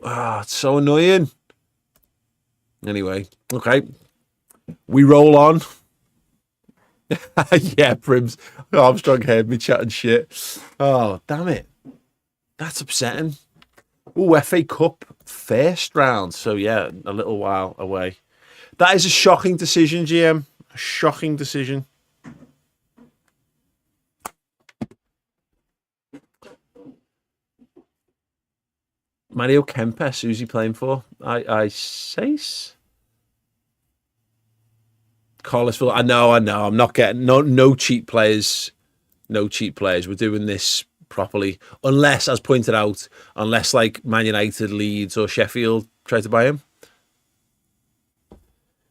It's so annoying. Anyway, okay. We roll on. Yeah, Prims. Armstrong heard me chatting shit. Oh, damn it. That's upsetting. Oh, FA Cup first round. So, yeah, a little while away. That is a shocking decision, GM. A shocking decision. Mario Kempes, who's he playing for? I say Carlisle. I know. I'm not getting no cheap players. No cheap players. We're doing this properly. Unless, as pointed out, like Man United, Leeds, or Sheffield try to buy him.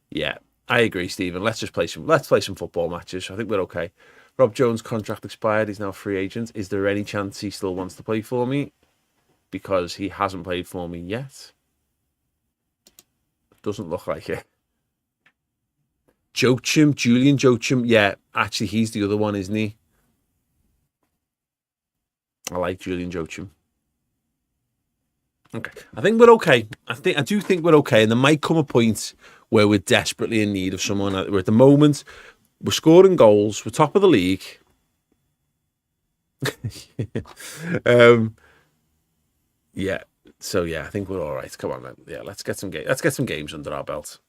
Yeah, I agree, Stephen. Let's play some football matches. I think we're okay. Rob Jones' contract expired. He's now a free agent. Is there any chance he still wants to play for me? Because he hasn't played for me yet. Doesn't look like it. Joachim, Julian Joachim. Yeah, actually, he's the other one, isn't he? I like Julian Joachim. Okay, I think we're okay. I do think we're okay, and there might come a point where we're desperately in need of someone. We're at the moment, we're scoring goals. We're top of the league. Yeah. So yeah, I think we're all right. Come on, then. Yeah, let's get some games under our belt.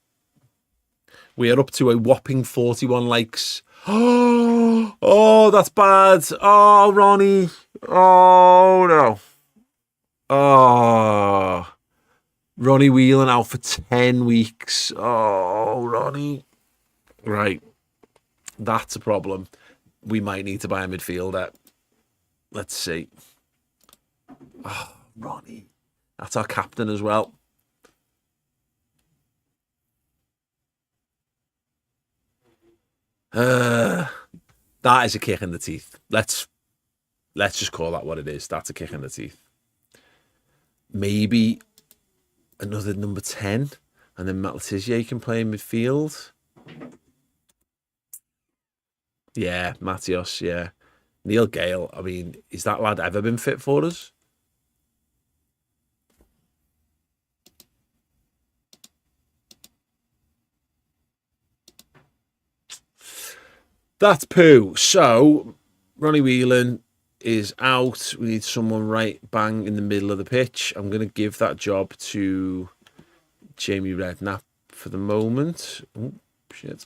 We are up to a whopping 41 likes. Oh, that's bad. Oh, Ronnie. Oh no. Oh, Ronnie Whelan out for 10 weeks. Oh, Ronnie. Right. That's a problem. We might need to buy a midfielder. Let's see. Oh, Ronnie. That's our captain as well. That is a kick in the teeth. Let's just call that what it is. That's a kick in the teeth. Maybe another number 10. And then Matt Letizia can play in midfield. Yeah, Matios, yeah. Neil Gale, I mean, is that lad ever been fit for us? That's poo. So, Ronnie Whelan is out. We need someone right bang in the middle of the pitch. I'm going to give that job to Jamie Redknapp for the moment. Oh, shit.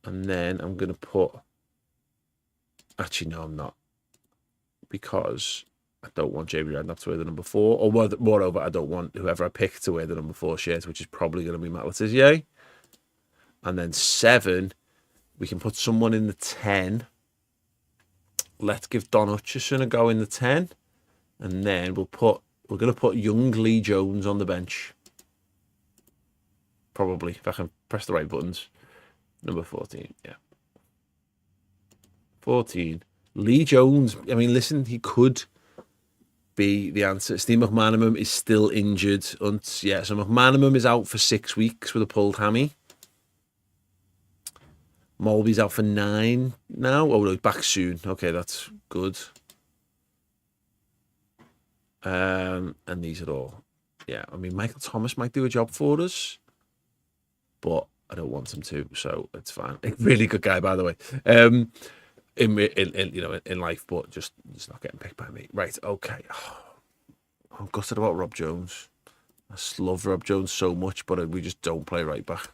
And then I'm going to put... Actually, no, I'm not. Because I don't want Jamie Redknapp to wear the number 4. Or moreover, I don't want whoever I pick to wear the number 4 shirt, which is probably going to be Matt Letizia. And then 7... we can put someone in the 10. Let's give Don Hutchison a go in the 10. And then we're going to put young Lee Jones on the bench. Probably, if I can press the right buttons. Number 14, yeah. 14. Lee Jones, I mean, listen, he could be the answer. Steve McManaman is still injured. Yeah, so McManaman is out for 6 weeks with a pulled hammy. Molby's out for 9 now. Oh, no, back soon. Okay, that's good. And these are all. Yeah, I mean, Michael Thomas might do a job for us, but I don't want him to, so it's fine. A really good guy, by the way. In life, but just not getting picked by me. Right, okay. Oh, I'm gutted about Rob Jones. I just love Rob Jones so much, but we just don't play right back.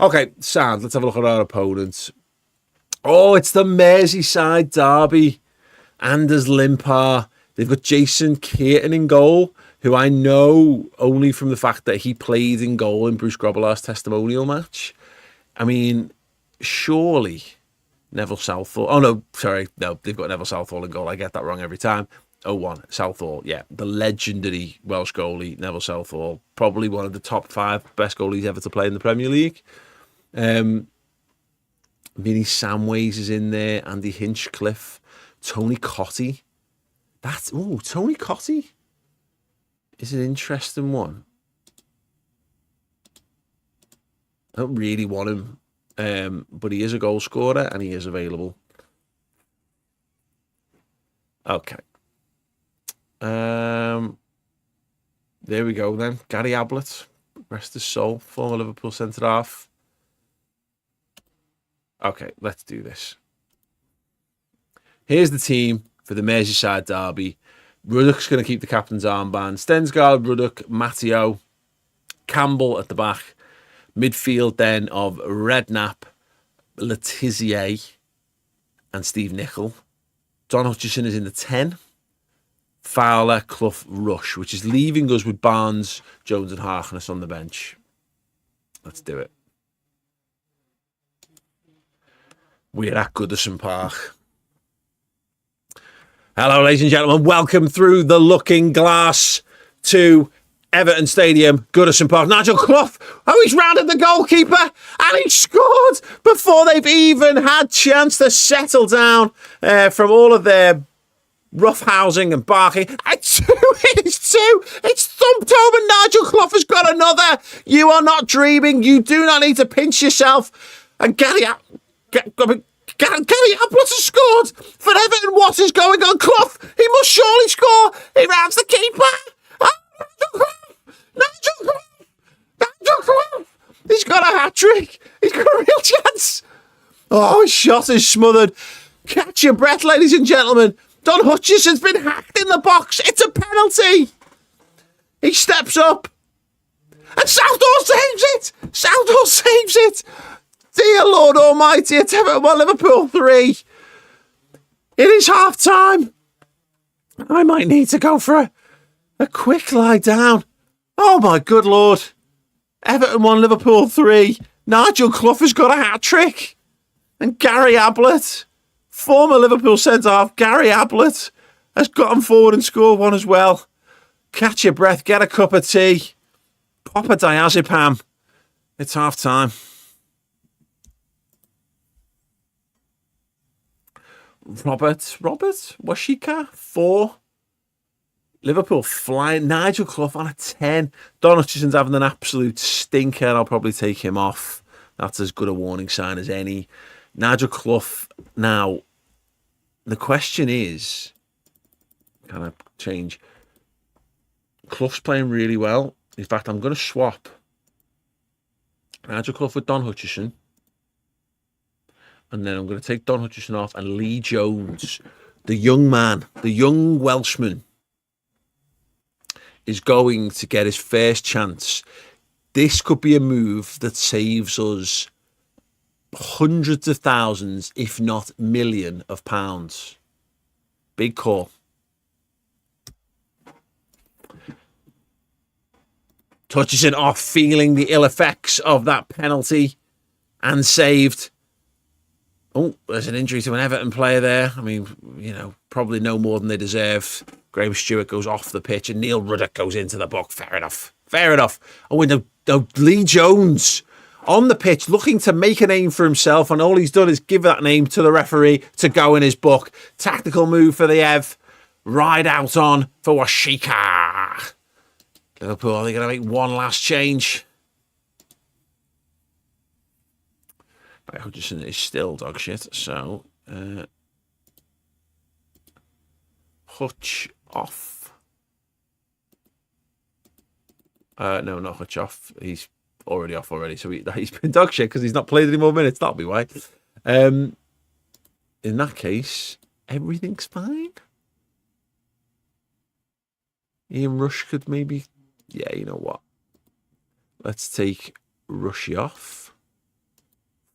Okay, Sam, let's have a look at our opponents. Oh, it's the Merseyside Derby. Anders Limpar. They've got Jason Keaton in goal, who I know only from the fact that he played in goal in Bruce Grobbelaar's testimonial match. I mean, surely Neville Southall. Oh, no, sorry. No, they've got Neville Southall in goal. I get that wrong every time. 0-1, Southall, yeah. The legendary Welsh goalie, Neville Southall. Probably one of the top 5 best goalies ever to play in the Premier League. Vinny Samways is in there. Andy Hinchcliffe. Tony Cottee. Tony Cottee is an interesting one. I don't really want him. But he is a goal scorer and he is available. Okay. There we go then. Gary Ablett, rest his soul, former Liverpool centre half. Okay, let's do this. Here's the team for the Merseyside Derby. Ruddock's going to keep the captain's armband. Stensgaard, Ruddock, Matteo, Campbell at the back. Midfield then of Redknapp, Letizia, and Steve Nicol. Don Hutchison is in the 10. Fowler, Clough, Rush, which is leaving us with Barnes, Jones and Harkness on the bench. Let's do it. We're at Goodison Park. Hello, ladies and gentlemen. Welcome through the looking glass to Everton Stadium, Goodison Park. Nigel Clough, he's rounded the goalkeeper and he scored before they've even had chance to settle down from all of their roughhousing and barking. It's 2. It's 2. It's thumped home and Nigel Clough has got another. You are not dreaming. You do not need to pinch yourself. And Gary Ablett has scored for Everton. What is going on? Clough, he must surely score. He rounds the keeper. Nigel Clough. He's got a hat-trick. He's got a real chance. Oh, his shot is smothered. Catch your breath, ladies and gentlemen. Don Hutchison's been hacked in the box. It's a penalty. He steps up. And Southall saves it. Southall saves it. Dear Lord Almighty, it's Everton 1, Liverpool 3. It is half time. I might need to go for a quick lie down. Oh my good Lord. Everton 1, Liverpool 3. Nigel Clough has got a hat-trick. And Gary Ablett, former Liverpool centre-half, Gary Ablett, has gotten forward and scored one as well. Catch your breath, get a cup of tea, pop a diazepam. It's half time. Robert Washika, 4. Liverpool flying. Nigel Clough on a 10. Don Hutchison's having an absolute stinker. I'll probably take him off. That's as good a warning sign as any. Nigel Clough. Now, the question is, can I change? Clough's playing really well. In fact, I'm going to swap Nigel Clough with Don Hutchison. And then I'm going to take Don Hutchison off, and Lee Jones, the young man, the young Welshman, is going to get his first chance. This could be a move that saves us hundreds of thousands, if not million of pounds. Big call. Hutchison off, feeling the ill effects of that penalty, and saved. Oh, there's an injury to an Everton player there. I mean, you know, probably no more than they deserve. Graham Stewart goes off the pitch and Neil Ruddock goes into the book. Fair enough. Fair enough. Oh, and no, Lee Jones on the pitch looking to make a name for himself, and all he's done is give that name to the referee to go in his book. Tactical move for the Ev. Ride out on for Washika. Liverpool, are they going to make one last change? Right, Hutchison is still dog shit, so Hutch off. No, not Hutch off. He's already off already, so he's been dog shit because he's not played any more minutes. That'll be why. In that case, everything's fine. Ian Rush could maybe... Yeah, you know what? Let's take Rushy off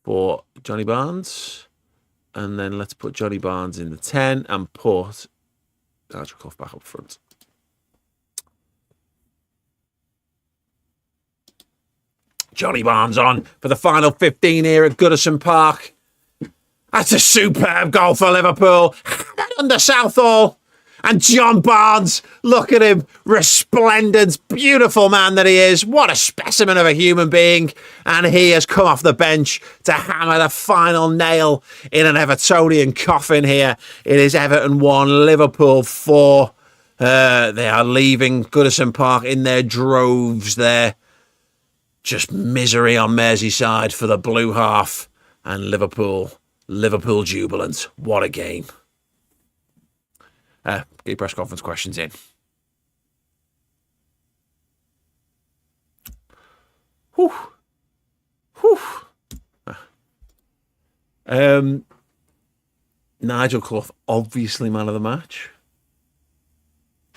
for Johnny Barnes. And then let's put Johnny Barnes in the 10 and put Nigel Clough back up front. Johnny Barnes on for the final 15 here at Goodison Park. That's a superb goal for Liverpool. Under Southall. And John Barnes, look at him, resplendent, beautiful man that he is. What a specimen of a human being. And he has come off the bench to hammer the final nail in an Evertonian coffin here. It is Everton 1, Liverpool 4. They are leaving Goodison Park in their droves there. Just misery on Merseyside for the blue half. And Liverpool jubilant. What a game. Get your press conference questions in. Whew. Whew. Nigel Clough, obviously man of the match.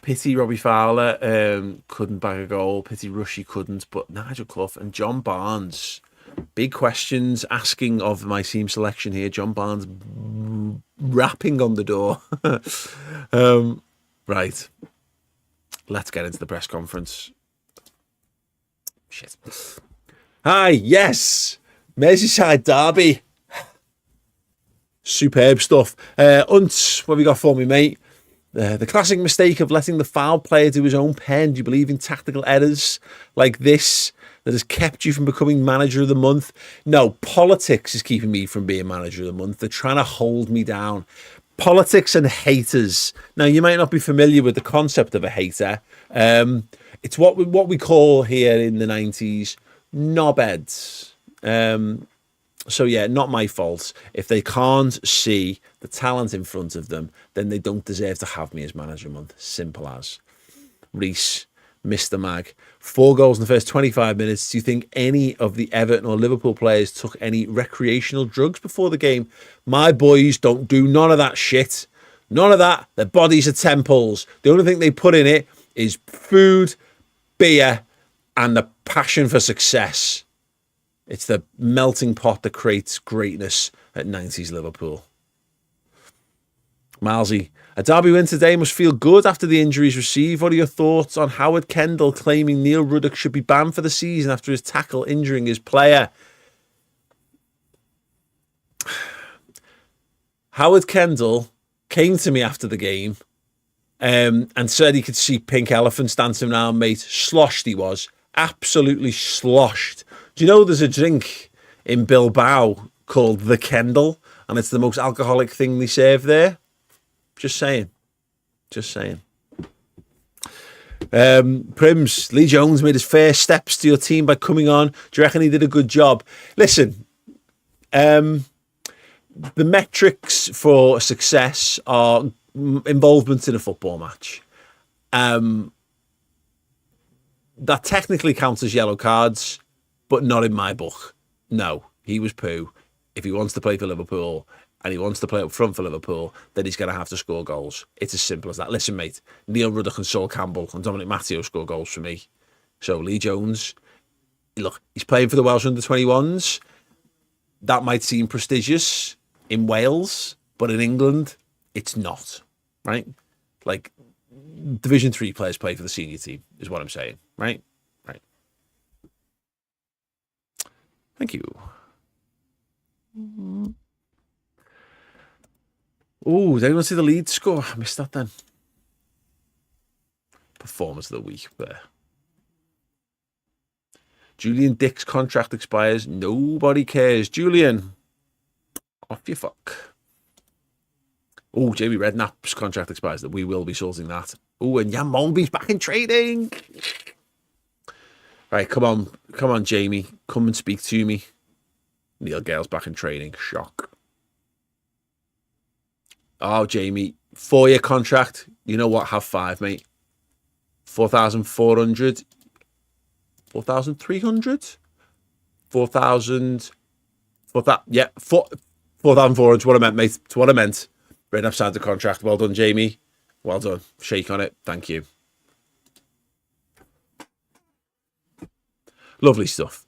Pity Robbie Fowler couldn't bag a goal. Pity Rushy couldn't. But Nigel Clough and John Barnes, big questions asking of my team selection here. John Barnes rapping on the door. Right. Let's get into the press conference. Shit. Hi, yes. Merseyside Derby. Superb stuff. Unt, what have you got for me, mate? The classic mistake of letting the foul player do his own pen. Do you believe in tactical errors like this that has kept you from becoming manager of the month? No, politics is keeping me from being manager of the month. They're trying to hold me down. Politics and haters. Now, you might not be familiar with the concept of a hater. It's what we call here in the 90s knobheads. So, yeah, not my fault. If they can't see the talent in front of them, then they don't deserve to have me as manager of the month. Simple as. Reece, Mr. Mag. 4 goals in the first 25 minutes. Do you think any of the Everton or Liverpool players took any recreational drugs before the game? My boys don't do none of that shit. None of that. Their bodies are temples. The only thing they put in it is food, beer, and the passion for success. It's the melting pot that creates greatness at 90s Liverpool. Milesy, a Derby win today must feel good after the injuries received. What are your thoughts on Howard Kendall claiming Neil Ruddock should be banned for the season after his tackle injuring his player? Howard Kendall came to me after the game and said he could see pink elephants dancing around, mate. Sloshed he was. Absolutely sloshed. Do you know there's a drink in Bilbao called the Kendall, and it's the most alcoholic thing they serve there? Just saying. Just saying. Prims, Lee Jones made his first steps to your team by coming on. Do you reckon he did a good job? Listen, the metrics for success are involvement in a football match. That technically counts as yellow cards, but not in my book. No, he was poo. If he wants to play for Liverpool and he wants to play up front for Liverpool, then he's going to have to score goals. It's as simple as that. Listen, mate, Neil Ruddock and Sol Campbell and Dominic Matteo score goals for me. So Lee Jones, look, he's playing for the Welsh under-21s. That might seem prestigious in Wales, but in England, it's not, right? Like, Division 3 players play for the senior team, is what I'm saying, right? Right. Thank you. Oh, did anyone see the Leeds score? I missed that then. Performance of the week there. Julian Dick's contract expires. Nobody cares. Julian, off you fuck. Oh, Jamie Redknapp's contract expires. That we will be sorting that. Oh, and Jan Molby's back in training. Right, come on, Jamie. Come and speak to me. Neil Gale's back in training. Shock. Oh, Jamie, 4-year contract. You know what? Have 5, mate. 4,400. 4,300? 4,000. Yeah, 4,400 what I meant, mate. It's what I meant. Redknapp signed the contract. Well done, Jamie. Well done. Shake on it. Thank you. Lovely stuff.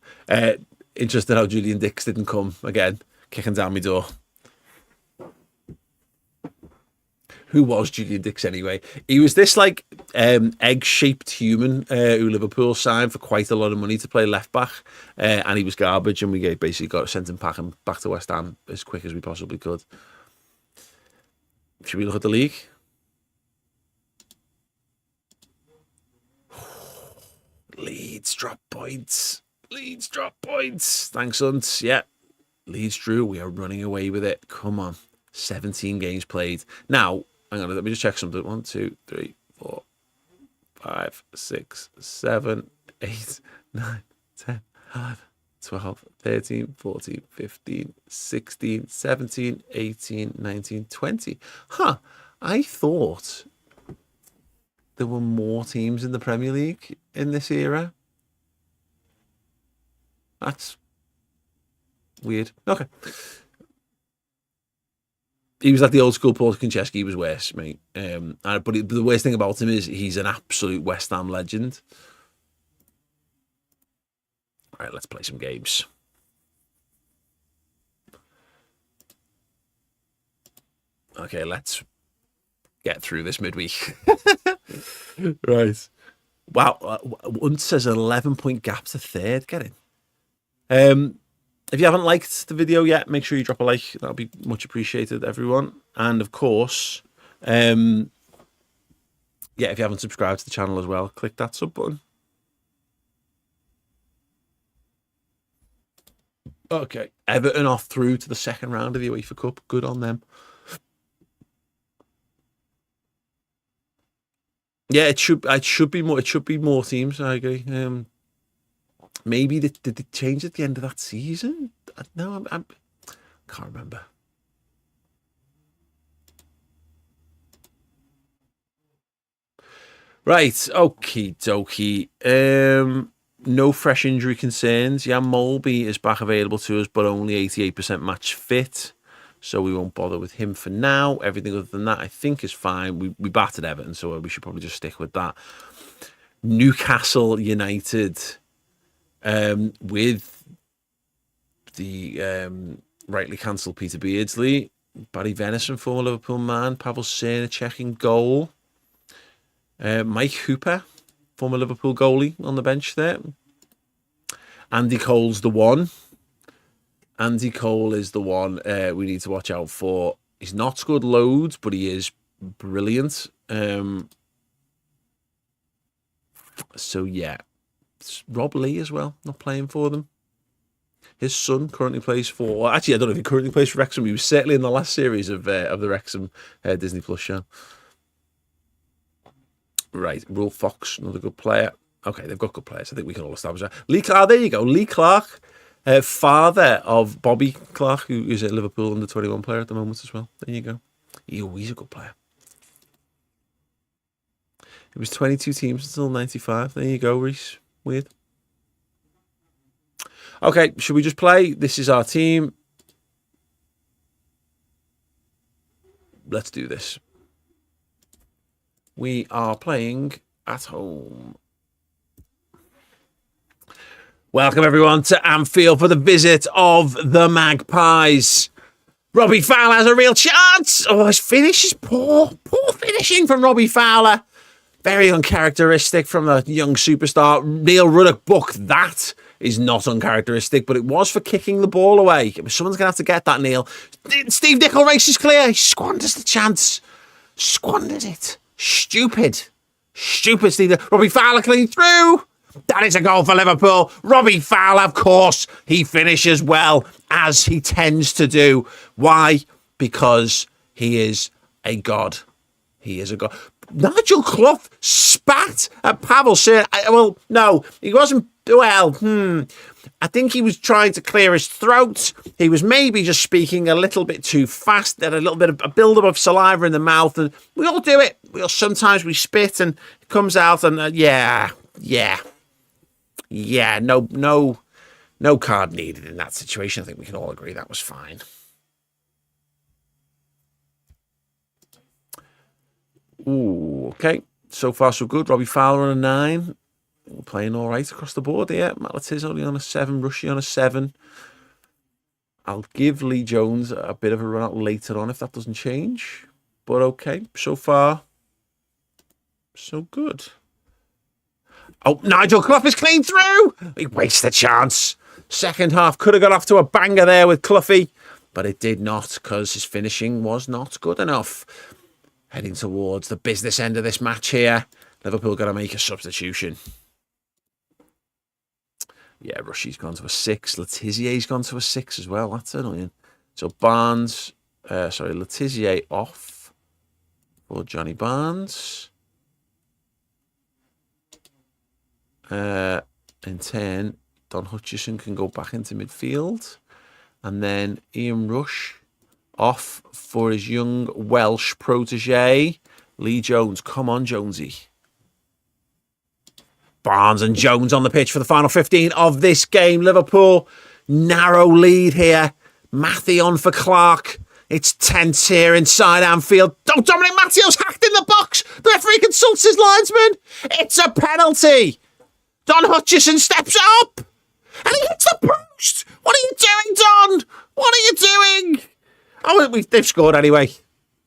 Interesting how Julian Dix didn't come again, kicking down my door. Who was Julian Dix anyway? He was this like egg-shaped human who Liverpool signed for quite a lot of money to play left back, and he was garbage, and we basically got sent him packing back to West Ham as quick as we possibly could. Should we look at the league? Leeds drop points. Leeds drop points. Thanks, Hunt. Yeah. Leeds drew. We are running away with it. Come on. 17 games played. Now, hang on. Let me just check something. 1, 2, 3, 4, 5, 6, 7, 8, 9, 10, 11, 12, 13, 14, 15, 16, 17, 18, 19, 20. Huh. I thought there were more teams in the Premier League in this era. That's weird. Okay. He was like the old school Paul Konchesky. He was worse, mate. But the worst thing about him is he's an absolute West Ham legend. All right, let's play some games. Okay, let's get through this midweek. Right. Wow. Unt says 11-point gap to third. Get in. If you haven't liked the video yet, make sure you drop a like. That'll be much appreciated, everyone. And of course, yeah, if you haven't subscribed to the channel as well, click that sub button. Okay, Everton off through to the second round of the UEFA Cup. Good on them. Yeah, it should be more. It should be more teams. I agree. Maybe did they change at the end of that season? No, I can't remember. Right, okie dokie. No fresh injury concerns. Yeah, Molby is back available to us, but only 88% match fit. So we won't bother with him for now. Everything other than that, I think, is fine. We battered Everton, so we should probably just stick with that. Newcastle United, with the rightly cancelled Peter Beardsley, Barry Venison, former Liverpool man, Pavel Srnicek in goal, Mike Hooper, former Liverpool goalie, on the bench there. Andy Cole's the one. Andy Cole is the one we need to watch out for. He's not scored loads, but he is brilliant. So, yeah. It's Rob Lee as well, not playing for them. His son currently plays for... Well, actually, I don't know if he currently plays for Wrexham. He was certainly in the last series of the Wrexham Disney Plus show. Right, Will Fox, another good player. Okay, they've got good players. I think we can all establish that. Lee Clark, there you go. Lee Clark, father of Bobby Clark, who is a Liverpool under-21 player at the moment as well. There you go. He's a good player. It was 22 teams until 95. There you go, Reese. Weird. Okay, should we just play? This is our team. Let's do this. We are playing at home. Welcome, everyone, to Anfield for the visit of the Magpies. Robbie Fowler has a real chance. Oh, his finish is poor. Poor finishing from Robbie Fowler. Very uncharacteristic from the young superstar. Neil Ruddock book. That is not uncharacteristic, but it was for kicking the ball away. Someone's going to have to get that, Neil. Steve Nicol races clear. He squanders the chance. Squanders it. Stupid. Stupid, Steve. Robbie Fowler clean through. That is a goal for Liverpool. Robbie Fowler, of course, he finishes well, as he tends to do. Why? Because he is a god. He is a god. Nigel Clough spat at Pavel Sir. Well, no, he wasn't. Well, I think he was trying to clear his throat. He was maybe just speaking a little bit too fast. Had a little bit of a build-up of saliva in the mouth, and we all do it. Sometimes we spit and it comes out, and yeah, no card needed in that situation. I think we can all agree that was fine. Ooh, okay. So far, so good. Robbie Fowler on a 9. We're playing all right across the board here. Matt Letizia only on a 7. Rushy on a 7. I'll give Lee Jones a bit of a run out later on if that doesn't change. But okay, so far, so good. Oh, Nigel Clough is clean through. He wastes the chance. Second half could have got off to a banger there with Cloughie, but it did not because his finishing was not good enough. Heading towards the business end of this match here. Liverpool got to make a substitution. Yeah, Rushy's gone to a 6. Letizier's gone to a 6 as well. That's annoying. So Letizia off for Johnny Barnes. In turn, Don Hutchison can go back into midfield. And then Ian Rush off for his young Welsh protege, Lee Jones. Come on, Jonesy. Barnes and Jones on the pitch for the final 15 of this game. Liverpool, narrow lead here. Matthew on for Clark. It's tense here inside Anfield. Oh, Dominic Matteo's hacked in the box. The referee consults his linesman. It's a penalty. Don Hutchison steps up. And he hits the post. What are you doing, Don? What are you doing? Oh, they've scored anyway.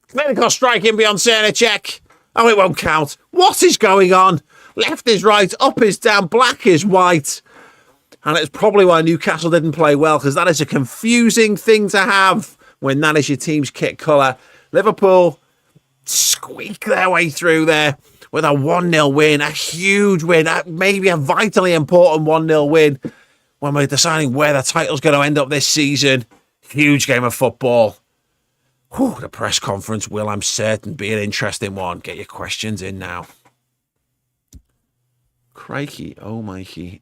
Clinical striking beyond Cernicek. Oh, it won't count. What is going on? Left is right, up is down, black is white. And it's probably why Newcastle didn't play well, because that is a confusing thing to have when that is your team's kit colour. Liverpool squeak their way through there with a 1-0 win, a huge win, maybe a vitally important 1-0 win when we're deciding where the title's going to end up this season. Huge game of football. Whew, the press conference will, I'm certain, be an interesting one. Get your questions in now. Crikey, oh Mikey.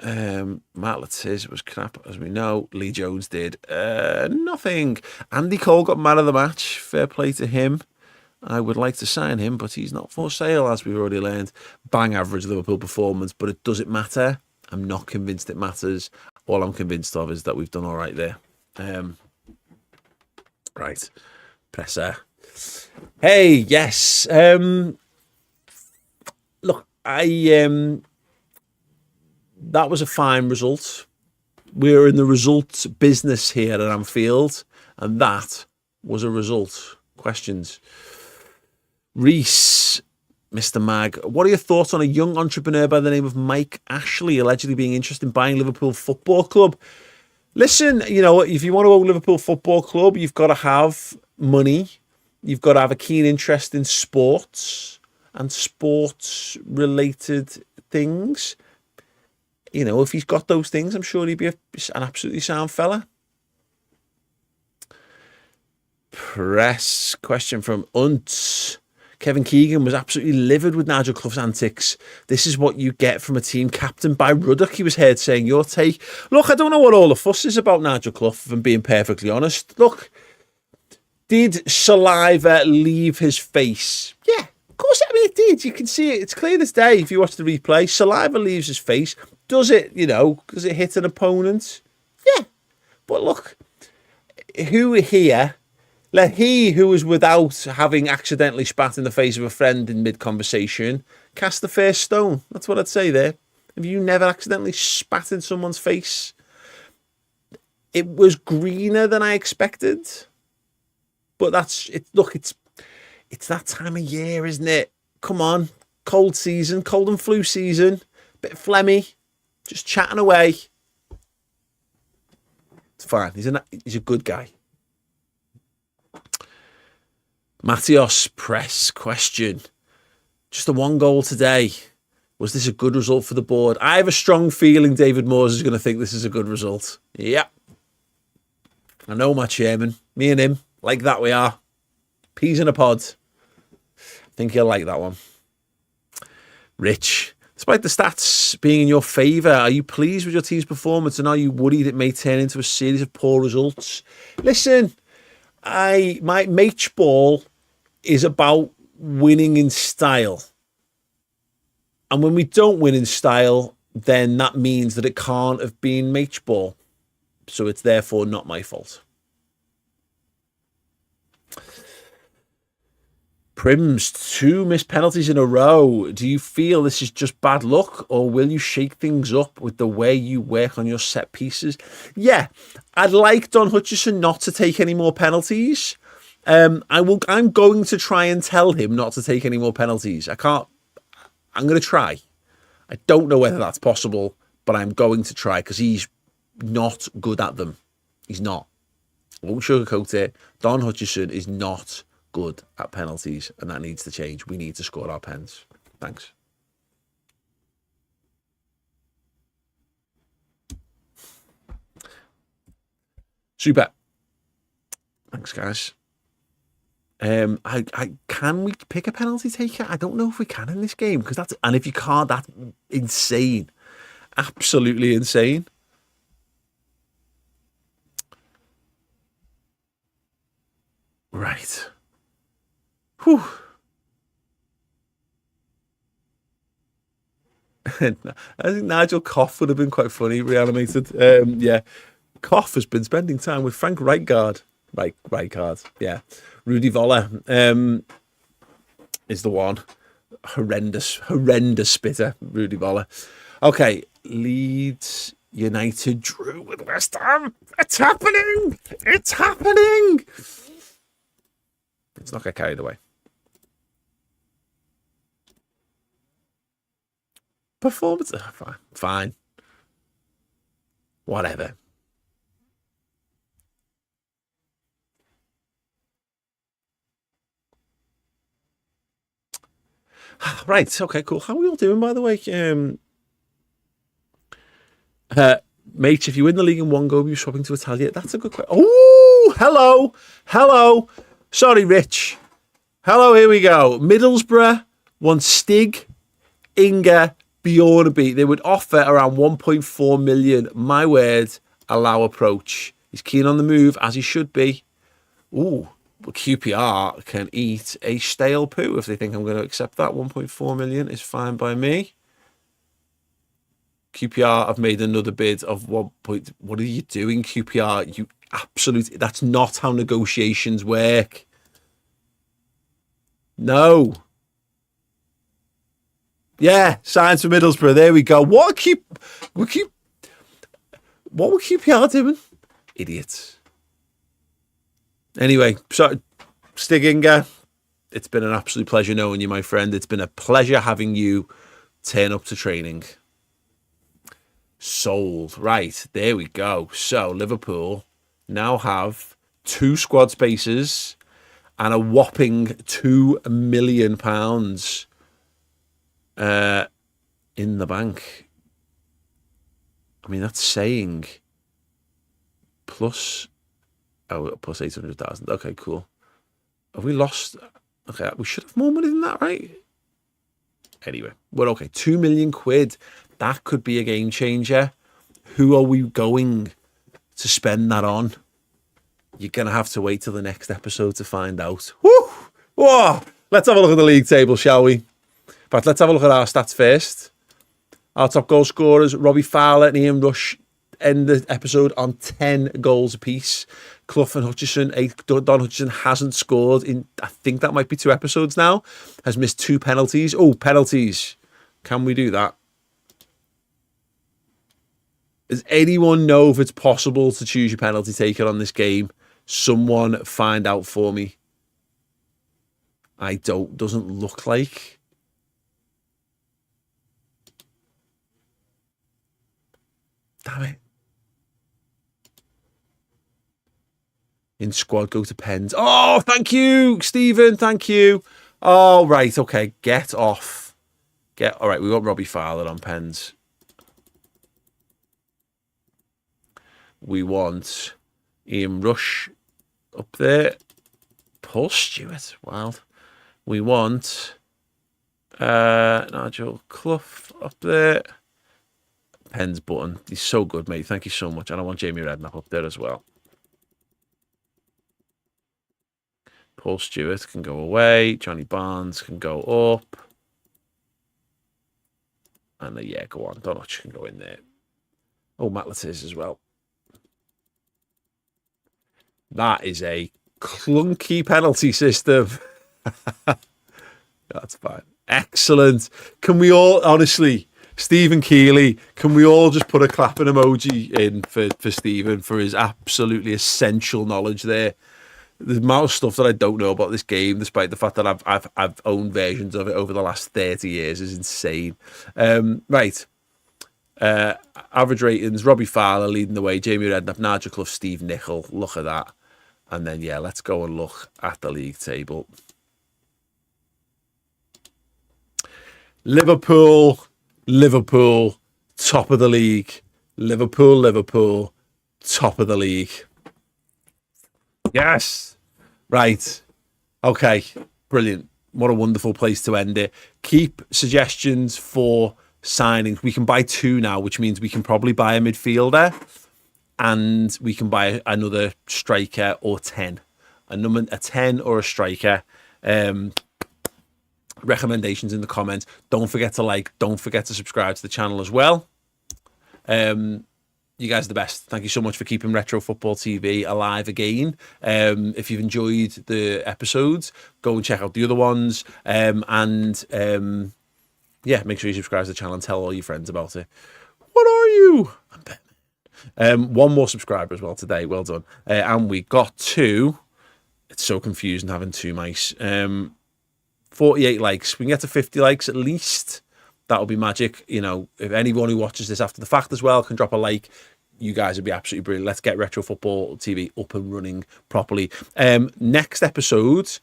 Matt Letizia was crap, as we know. Lee Jones did nothing. Andy Cole got man of the match. Fair play to him. I would like to sign him, but he's not for sale, as we've already learned. Bang average Liverpool performance, but it doesn't matter. I'm not convinced it matters. All I'm convinced of is that we've done all right there. Right. Presser. Hey, yes. Look, that was a fine result. We're in the result business here at Anfield, and that was a result. Questions? Reese, Mr. Mag, what are your thoughts on a young entrepreneur by the name of Mike Ashley allegedly being interested in buying Liverpool Football Club? Listen, you know, if you want to own Liverpool Football Club, you've got to have money. You've got to have a keen interest in sports and sports-related things. You know, if he's got those things, I'm sure he'd be an absolutely sound fella. Press question from Unt. Kevin Keegan was absolutely livid with Nigel Clough's antics. This is what you get from a team captained by Ruddock, he was heard saying. Your take. Look, I don't know what all the fuss is about Nigel Clough, if I'm being perfectly honest. Look, did saliva leave his face? Yeah, of course. I mean, it did. You can see it. It's clear as day if you watch the replay. Saliva leaves his face. Does it, does it hit an opponent? Yeah. But look, who here... Let he who was without having accidentally spat in the face of a friend in mid-conversation cast the first stone. That's what I'd say there. Have you never accidentally spat in someone's face? It was greener than I expected. But that's it. Look, it's that time of year, isn't it? Come on. Cold season, cold and flu season. Bit phlegmy. Just chatting away. It's fine. He's a good guy. Matthios Press question. Just the one goal today. Was this a good result for the board? I have a strong feeling David Moores is going to think this is a good result. Yeah. I know my chairman. Me and him. Like that we are. Peas in a pod. I think he'll like that one. Rich. Despite the stats being in your favour, are you pleased with your team's performance and are you worried it may turn into a series of poor results? Listen, my match ball is about winning in style. And when we don't win in style, then that means that it can't have been match ball. So it's therefore not my fault. Prims, 2 missed penalties in a row. Do you feel this is just bad luck or will you shake things up with the way you work on your set pieces? Yeah, I'd like Don Hutchison not to take any more penalties. I'm going to try and tell him not to take any more penalties. I'm going to try. I don't know whether that's possible, but I'm going to try because he's not good at them. He's not. I won't sugarcoat it. Don Hutchison is not good at penalties, and that needs to change. We need to score our pens. Thanks. Super. Thanks, guys. Can we pick a penalty taker? I don't know if we can in this game and if you can't, that's insane. Absolutely insane. Right. Whew. I think Nigel Koff would have been quite funny, reanimated. Yeah. Koff has been spending time with Frank Rijkaard. Rijkaard, yeah. Rudy Voller is the one. Horrendous spitter, Rudy Voller. Okay, Leeds United drew with West Ham. It's happening! It's happening! Let's not get carried away. Performance, fine. Whatever. Right, okay, cool. How are we all doing, by the way? Mate, if you win the league in one go, you're swapping to Italia. That's a good question. Oh, hello. Sorry, Rich. Hello, here we go. Middlesbrough wants Stig, Inga, Bjornaby. They would offer around 1.4 million. My word, allow approach. He's keen on the move, as he should be. Ooh. But QPR can eat a stale poo if they think I'm going to accept that. 1.4 million is fine by me. QPR have made another bid of 1. What are you doing, QPR? You absolute. That's not how negotiations work. No. Yeah, signs for Middlesbrough. There we go. What were QPR doing? Idiots. Anyway, so Stiginger, it's been an absolute pleasure knowing you, my friend. It's been a pleasure having you turn up to training. Sold. Right, there we go. So Liverpool now have 2 squad spaces and a whopping £2 million in the bank. I mean, that's saying plus 800,000. Okay, cool. Have we lost? Okay, we should have more money than that, right? Anyway, we're okay. 2 million quid. That could be a game changer. Who are we going to spend that on? You're going to have to wait till the next episode to find out. Woo! Whoa! Let's have a look at the league table, shall we? But let's have a look at our stats first. Our top goal scorers, Robbie Fowler and Ian Rush, end the episode on 10 goals apiece. Clough and Hutchison, Don Hutchison hasn't scored in, I think that might be 2 episodes now. Has missed 2 penalties. Oh, penalties. Can we do that? Does anyone know if it's possible to choose your penalty taker on this game? Someone find out for me. Doesn't look like. Damn it. In squad, go to pens. Oh, thank you, Stephen. Thank you. Oh, right. Okay. Get off. All right. We got Robbie Fowler on pens. We want Ian Rush up there. Paul Stewart. Wild. We want Nigel Clough up there. Pens button. He's so good, mate. Thank you so much. And I want Jamie Redknapp up there as well. Paul Stewart can go away. Johnny Barnes can go up. And yeah, go on. Donach can go in there. Oh, Matt Latiz as well. That is a clunky penalty system. That's fine. Excellent. Can we all, honestly, Stephen Keeley, can we all just put a clapping emoji in for Stephen for his absolutely essential knowledge there? The amount of stuff that I don't know about this game, despite the fact that I've owned versions of it over the last 30 years, is insane. Right. Average ratings, Robbie Fowler leading the way, Jamie Redknapp, Nigel Clough, Steve Nicol. Look at that. And then, yeah, let's go and look at the league table. Liverpool, top of the league. Liverpool, top of the league. Yes. Right. Okay. Brilliant. What a wonderful place to end it. Keep suggestions for signings. We can buy 2 now, which means we can probably buy a midfielder and we can buy another striker or 10. A 10 or a striker. Recommendations in the comments. Don't forget to like. Don't forget to subscribe to the channel as well. You guys are the best. Thank you so much for keeping Retro Football TV alive again. If you've enjoyed the episodes, go and check out the other ones. Yeah, make sure you subscribe to the channel and tell all your friends about it. What are you? I'm Batman. 1 more subscriber as well today. Well done. And we got 2. It's so confusing having 2 mice. 48 likes. We can get to 50 likes at least. That'll be magic. You know, if anyone who watches this after the fact as well can drop a like, you guys would be absolutely brilliant. Let's get Retro Football TV up and running properly. Next episode,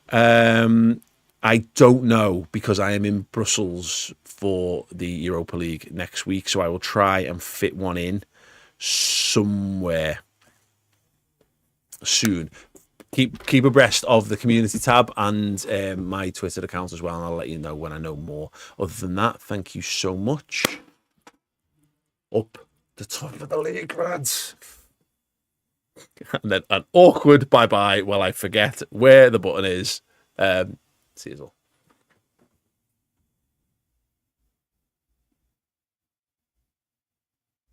I don't know because I am in Brussels for the Europa League next week, so I will try and fit one in somewhere soon. Keep abreast of the community tab and my Twitter account as well, and I'll let you know when I know more. Other than that, thank you so much. Up the top of the league, lads. And then an awkward bye-bye while I forget where the button is. See you all.